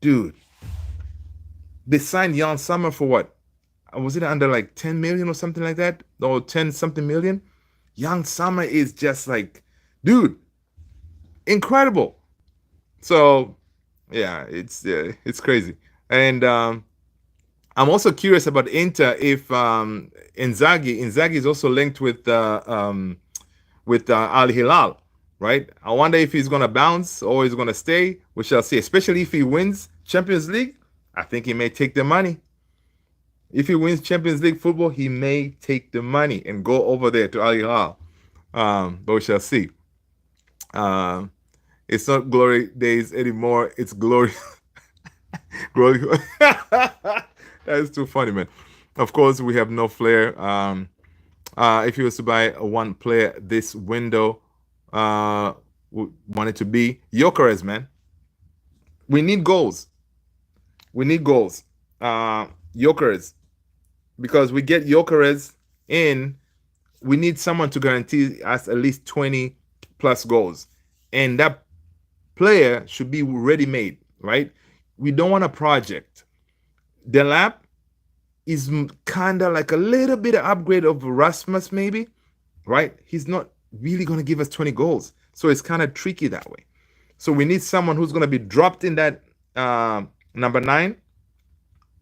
Dude, they signed Jan Sommer for what? Was it under like 10 million or something like that? Or 10 something million? Jan Sommer is just like, dude, incredible. So, yeah, it's crazy. And I'm also curious about Inter if Inzaghi is also linked with Al Hilal, right? I wonder if he's gonna bounce or he's gonna stay. We shall see. Especially if he wins Champions League, I think he may take the money. If he wins Champions League football, he may take the money and go over there to Al Hilal. But we shall see. It's not glory days anymore. It's glory. Glory. That is too funny, man. Of course, we have no flair. If you was to buy one player this window, want it to be Gyökeres, man. We need goals. We need goals. Gyökeres. Because we get Gyökeres in, we need someone to guarantee us at least 20 plus goals. And that player should be ready-made, right? We don't want a project. DELAP is kind of like a little bit of upgrade of Rasmus, maybe, right? He's not really going to give us 20 goals. So it's kind of tricky that way. So we need someone who's going to be dropped in that number 9,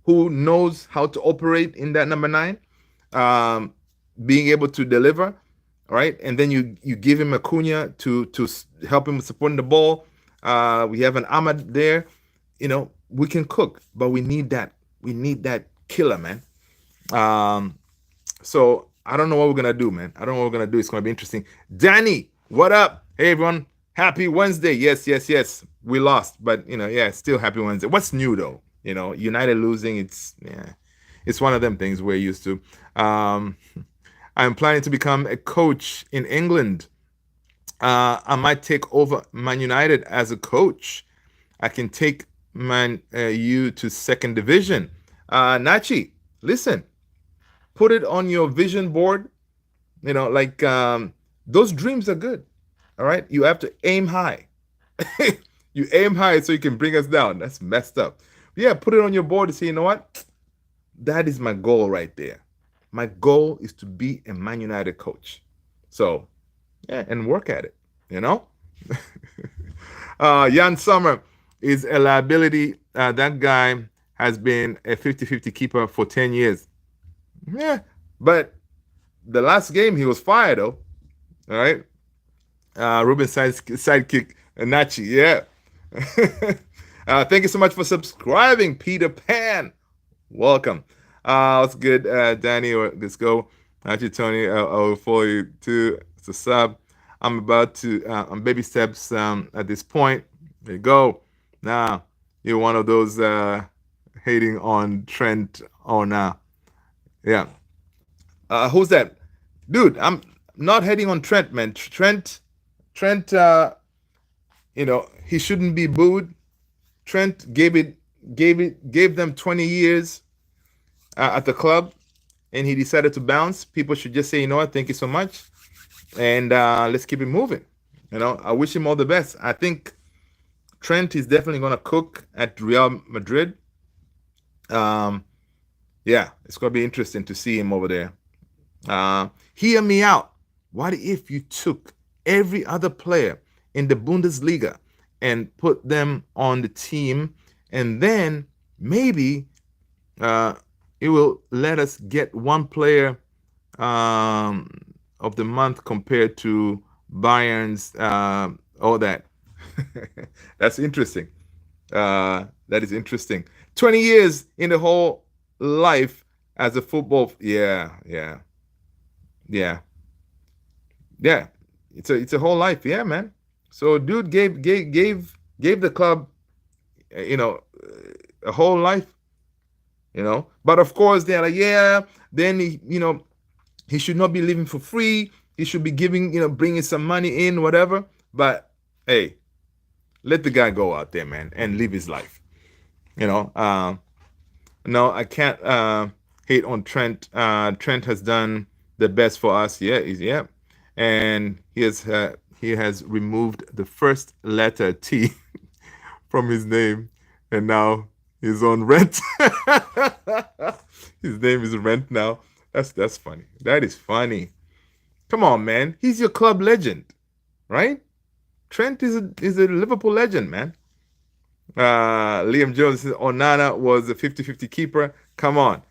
who knows how to operate in that number 9, being able to deliver, right? And then you give him Acuna to help him supporting the ball. We have an Ahmad there. You know, we can cook, but we need that. We need that killer, man. So I don't know what we're gonna do, man. I don't know what we're gonna do. It's gonna be interesting. Danny, what up? Hey everyone, happy Wednesday. Yes. We lost, but yeah, still happy Wednesday. What's new though? United losing. It's one of them things we're used to. I'm planning to become a coach in England. I might take over Man United as a coach. I can take Man U to second division. Nachi, listen, put it on your vision board. Those dreams are good. All right, you have to aim high. You aim high so you can bring us down. That's messed up. But yeah, put it on your board and say, you know what? That is my goal right there. My goal is to be a Man United coach. So, yeah, and work at it, Jan Sommer is a liability. That guy has been a 50-50 keeper for 10 years. Yeah, but the last game he was fired, though. All right. Ruben's sidekick, Nachi. Yeah. Thank you so much for subscribing, Peter Pan. Welcome. What's good, Danny? Let's go. Actually, Tony, I'll follow you too. It's a sub. I'm about to, on baby steps at this point. There you go. Now, you're one of those hating on Trent or now. Yeah. Who's that? Dude, I'm not hating on Trent, man. Trent, he shouldn't be booed. Trent gave them 20 years at the club, and he decided to bounce. People should just say, you know what, thank you so much, and let's keep it moving. I wish him all the best. I think Trent is definitely going to cook at Real Madrid. Yeah, it's going to be interesting to see him over there. Hear me out. What if you took every other player in the Bundesliga and put them on the team, and then maybe it will let us get one player of the month compared to Bayern's all that. That's interesting. That is interesting. 20 years in the whole life as a football. Yeah. It's a whole life. Yeah, man. So dude gave the club, a whole life. But of course, they're like, yeah, then he should not be living for free. He should be giving, bringing some money in, whatever. But hey, let the guy go out there, man, and live his life. No, I can't hate on Trent. Trent has done the best for us. Yeah, and he has removed the first letter T from his name, and now he's on rent. His name is Rent now. That's funny. That is funny. Come on, man. He's your club legend, right? Trent is a Liverpool legend, man. Liam Jones says Onana was a 50-50 keeper. Come on.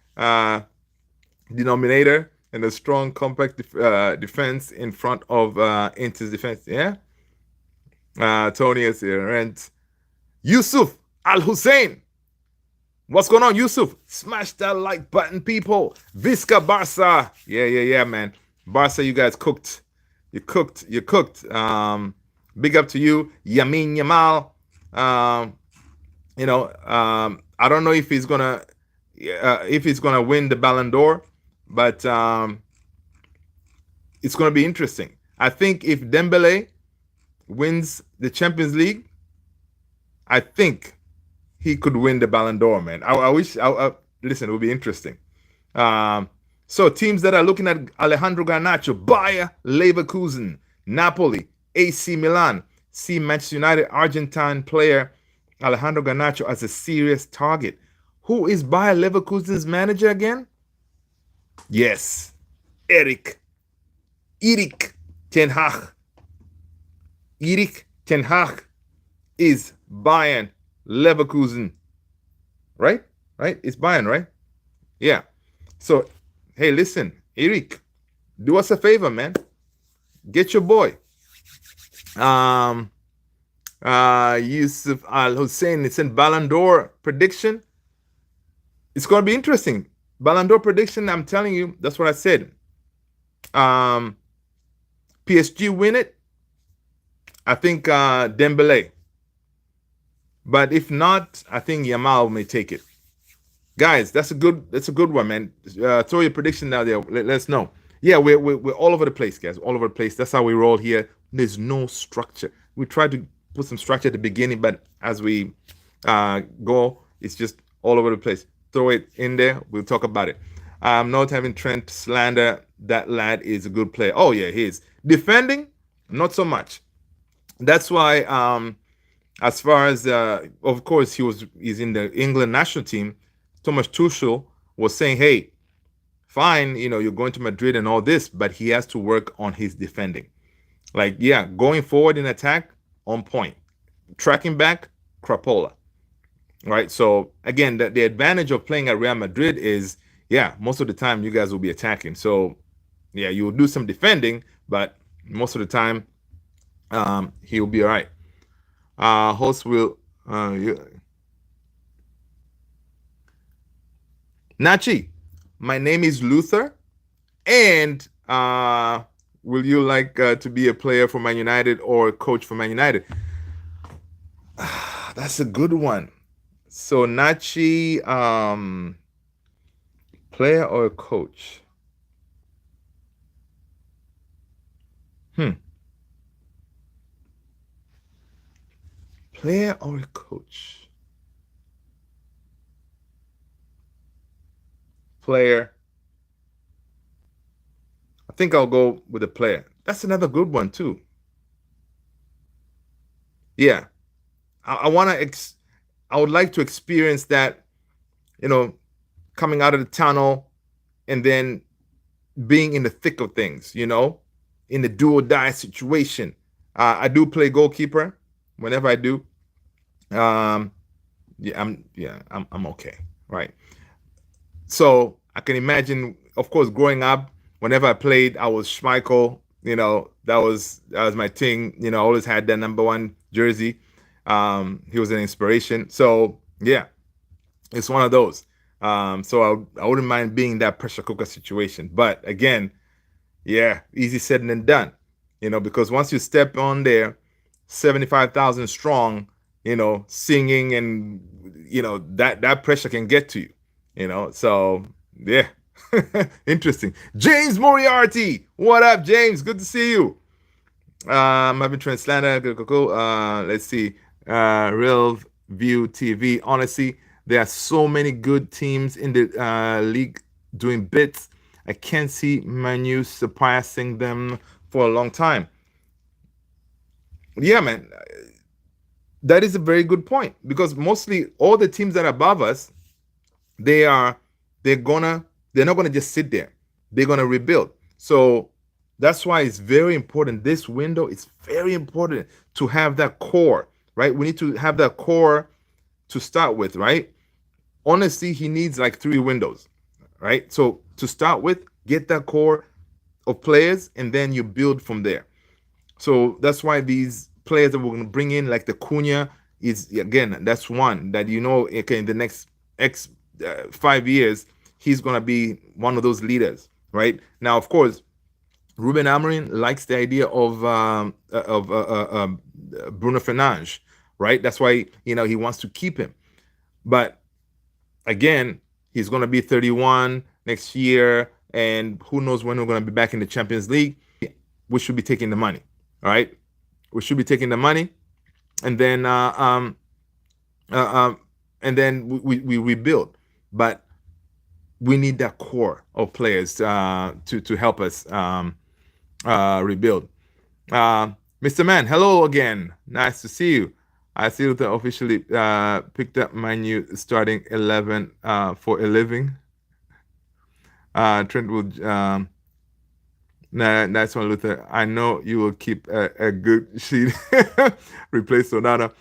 Denominator and a strong, compact defense in front of Inter's defense. Yeah. Tony is Rent. Yusuf Al Hussein. What's going on, Yusuf? Smash that like button, people. Visca Barca. Yeah, man. Barca, you guys cooked. You cooked. Big up to you. Yamin Yamal. I don't know if he's gonna win the Ballon d'Or, but it's gonna be interesting. I think if Dembele wins the Champions League, I think he could win the Ballon d'Or, man. I wish. Listen, it would be interesting. So teams that are looking at Alejandro Garnacho: Bayer Leverkusen, Napoli, AC Milan. See Manchester United Argentine player Alejandro Garnacho as a serious target. Who is Bayer Leverkusen's manager again? Yes, Erik Ten Hag. Erik Ten Hag is Bayern Leverkusen. Right? It's Bayern, right? Yeah. So, hey, listen, Erik, do us a favor, man. Get your boy. Yusuf Al Hussein, it's in Ballon d'Or prediction. It's going to be interesting. Ballon d'Or prediction, I'm telling you, that's what I said. PSG win it. I think Dembele. But if not, I think Yamal may take it. Guys, that's a good one, man. Throw your prediction out there. Let us know. Yeah, we're all over the place, guys. All over the place. That's how we roll here. There's no structure. We try to put some structure at the beginning, but as we go, it's just all over the place. Throw it in there. We'll talk about it. I'm not having Trent slander. That lad is a good player. Oh yeah, he is. Defending, not so much. That's why, as far as of course he's in the England national team. Thomas Tuchel was saying, hey, fine, you're going to Madrid and all this, but he has to work on his defending. Like, yeah, going forward in attack, on point. Tracking back, crapola. Right? So, again, the advantage of playing at Real Madrid is, yeah, most of the time you guys will be attacking. So, yeah, you'll do some defending, but most of the time he'll be all right. Host will... Nachi, my name is Luther, and will you like to be a player for Man United or a coach for Man United? That's a good one. So Nachi, player or a coach? Player or a coach? Player. I think I'll go with a player. That's another good one too. Yeah, I want to. I would like to experience that. Coming out of the tunnel, and then being in the thick of things. In the do or die situation. I do play goalkeeper. Whenever I do, I'm okay. Right. So I can imagine, of course, growing up, whenever I played, I was Schmeichel. That was my thing. I always had that number 1 jersey. He was an inspiration. So yeah, it's one of those. So I wouldn't mind being that pressure cooker situation. But again, yeah, easy said and done. Because once you step on there, 75,000 strong, singing and that pressure can get to you. So yeah. Interesting. James Moriarty, what up, James? Good to see you. I've been Translator. Let's see. Real View TV. Honestly, there are so many good teams in the league doing bits. I can't see Manu surpassing them for a long time. Yeah, man, that is a very good point because mostly all the teams that are above us, they are they're not gonna just sit there. They're gonna rebuild. So that's why it's very important. This window is very important to have that core, right? We need to have that core to start with, right? Honestly, he needs like 3 windows, right? So to start with, get that core of players, and then you build from there. So that's why these players that we're going to bring in, like the Cunha, is again that's one that okay, in the next X 5 years, he's going to be one of those leaders, right? Now, of course, Ruben Amorim likes the idea of Bruno Fernandes, right? That's why he wants to keep him. But again, he's going to be 31 next year, and who knows when we're going to be back in the Champions League. We should be taking the money, all right? We should be taking the money, and then we rebuild. But we need that core of players to help us rebuild. Mr. Man, hello again. Nice to see you. I see that officially picked up my new starting 11 for a living. Trent will. Nice one, Luther. I know you will keep a good sheet. Replace Sonata.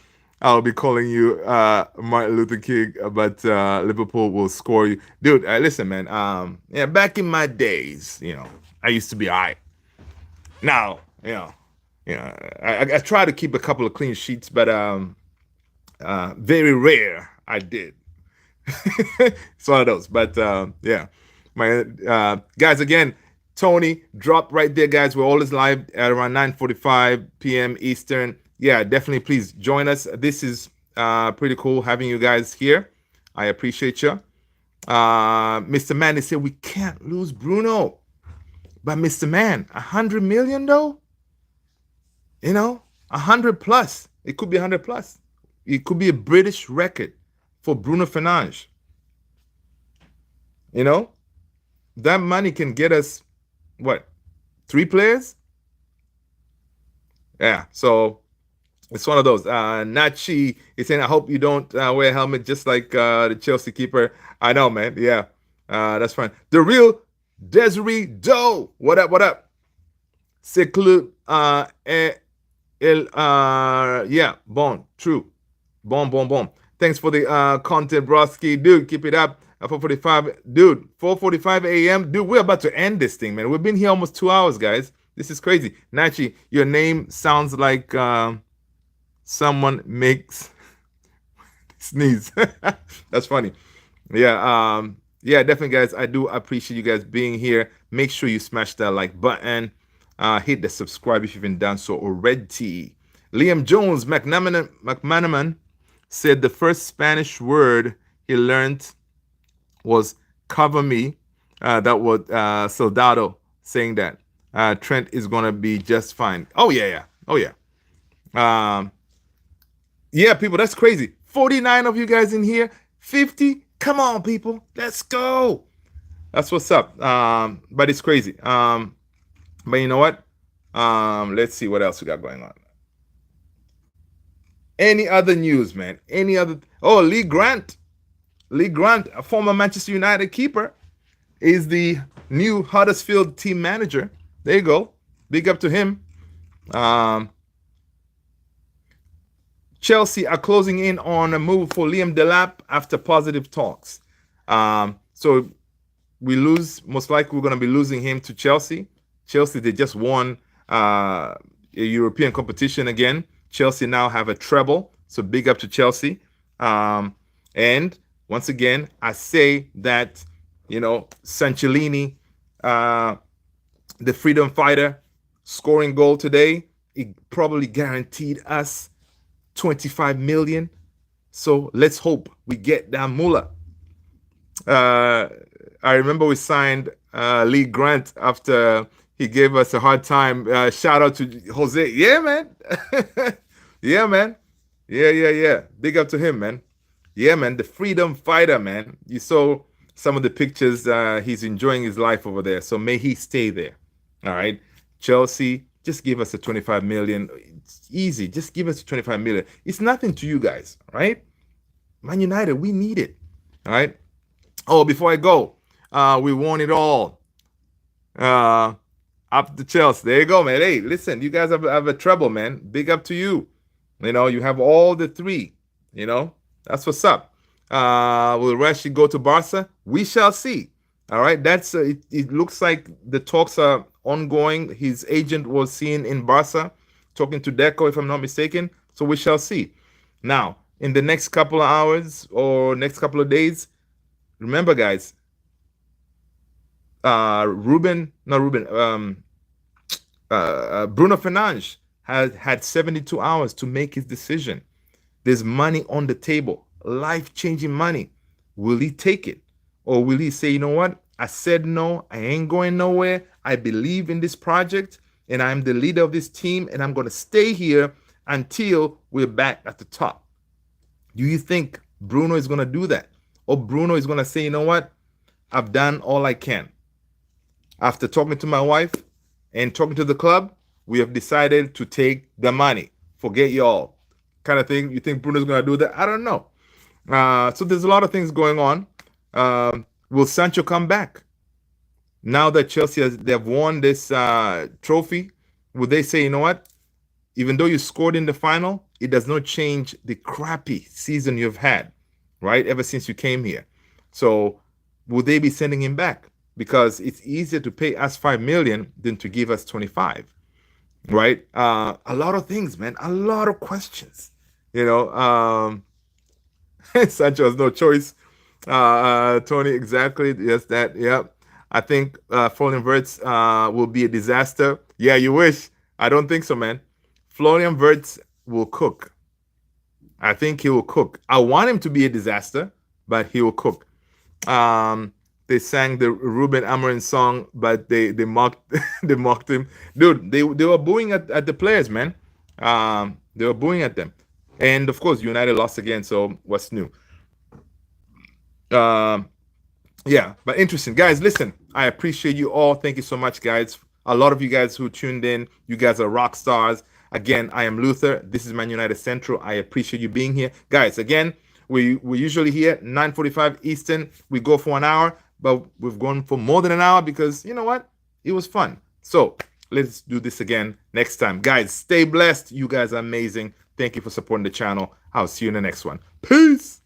I'll be calling you Martin Luther King, but Liverpool will score you, dude. Listen, man. Yeah, back in my days, I used to be alright. Now, I try to keep a couple of clean sheets, but very rare I did. It's one of those. But yeah, my guys, again, Tony dropped right there, guys. We're always live at around 9:45 p.m. Eastern. Yeah, definitely. Please join us. This is pretty cool having you guys here. I appreciate you. Mr. Man, they said we can't lose Bruno. But Mr. Man, 100 million though? 100 plus. It could be 100 plus. It could be a British record for Bruno Fernandes. That money can get us, what, 3 players? Yeah, so it's one of those. Nachi is saying, I hope you don't wear a helmet just like the Chelsea keeper. I know, man. Yeah, that's fine. The real Desiree Doe. What up, what up? Seclu, yeah, bon, true. Bon. Thanks for the content, broski. Dude, keep it up. 4:45, dude, 4:45 a.m. Dude, we're about to end this thing, man. We've been here almost 2 hours, guys. This is crazy. Nachi, your name sounds like someone makes sneeze. That's funny. Yeah, yeah, definitely, guys. I do appreciate you guys being here. Make sure you smash that like button. Hit the subscribe if you haven't done so already. Liam Jones McManaman said the first Spanish word he learned was cover me. That was Soldado saying that. Trent is going to be just fine. Oh, yeah. Oh, yeah. Yeah, people, that's crazy. 49 of you guys in here. 50? Come on, people. Let's go. That's what's up. But it's crazy. But you know what? Let's see what else we got going on. Any other news, man? Any other? Oh, Lee Grant, a former Manchester United keeper, is the new Huddersfield team manager. There you go. Big up to him. Chelsea are closing in on a move for Liam DELAP after positive talks. So we lose. Most likely, we're going to be losing him to Chelsea. Chelsea, they just won a European competition again. Chelsea now have a treble. So big up to Chelsea. And once again, I say that, Sanchellini, the freedom fighter, scoring goal today, it probably guaranteed us 25 million. So let's hope we get that mullah. Uh, I remember we signed Lee Grant after he gave us a hard time. Shout out to Jose. Yeah, man. Yeah, man. Yeah. Big up to him, man. Yeah, man. The freedom fighter, man. You saw some of the pictures. He's enjoying his life over there. So may he stay there. All right. Chelsea, just give us a 25 million. It's easy. Just give us a 25 million. It's nothing to you guys, right? Man United, we need it. All right. Oh, before I go, we won it all. Uh, Up to Chelsea. There you go, man. Hey, listen, you guys have a treble, man. Big up to you. You know, you have all the three. You know, that's what's up. Will Rashid go to Barca? We shall see. All right. It looks like the talks are ongoing. His agent was seen in Barca talking to Deco, if I'm not mistaken. So we shall see. Now, in the next couple of hours or next couple of days, remember, guys, Bruno Fernandes has had 72 hours to make his decision. There's money on the table, life-changing money. Will he take it? Or will he say, you know what? I said no, I ain't going nowhere. I believe in this project, and I'm the leader of this team, and I'm going to stay here until we're back at the top. Do you think Bruno is going to do that? Or Bruno is going to say, you know what? I've done all I can. After talking to my wife and talking to the club, we have decided to take the money. Forget y'all. Kind of thing. You think Bruno's going to do that? I don't know. So there's a lot of things going on. Will Sancho come back? Now that they've won this trophy, will they say, you know what? Even though you scored in the final, it does not change the crappy season you've had, right? Ever since you came here. So will they be sending him back? Because it's easier to pay us 5 million than to give us 25, right? A lot of things, man. A lot of questions. You know, Sancho has no choice. Tony, exactly. Yes, that. Yep. I think Florian Wirtz will be a disaster. Yeah, you wish. I don't think so, man. Florian Wirtz will cook. I think he will cook. I want him to be a disaster, but he will cook. They sang the Ruben Amorim song, but they mocked they mocked him. Dude, they were booing at the players, man. They were booing at them. And of course, United lost again, so what's new? Yeah, but interesting. Guys, listen, I appreciate you all. Thank you so much, guys. A lot of you guys who tuned in, you guys are rock stars. Again, I am Luther. This is Man United Central. I appreciate you being here. Guys, again, we usually here 9:45 Eastern. We go for an hour, but we've gone for more than an hour because you know what? It was fun. So let's do this again next time. Guys, stay blessed. You guys are amazing. Thank you for supporting the channel. I'll see you in the next one. Peace.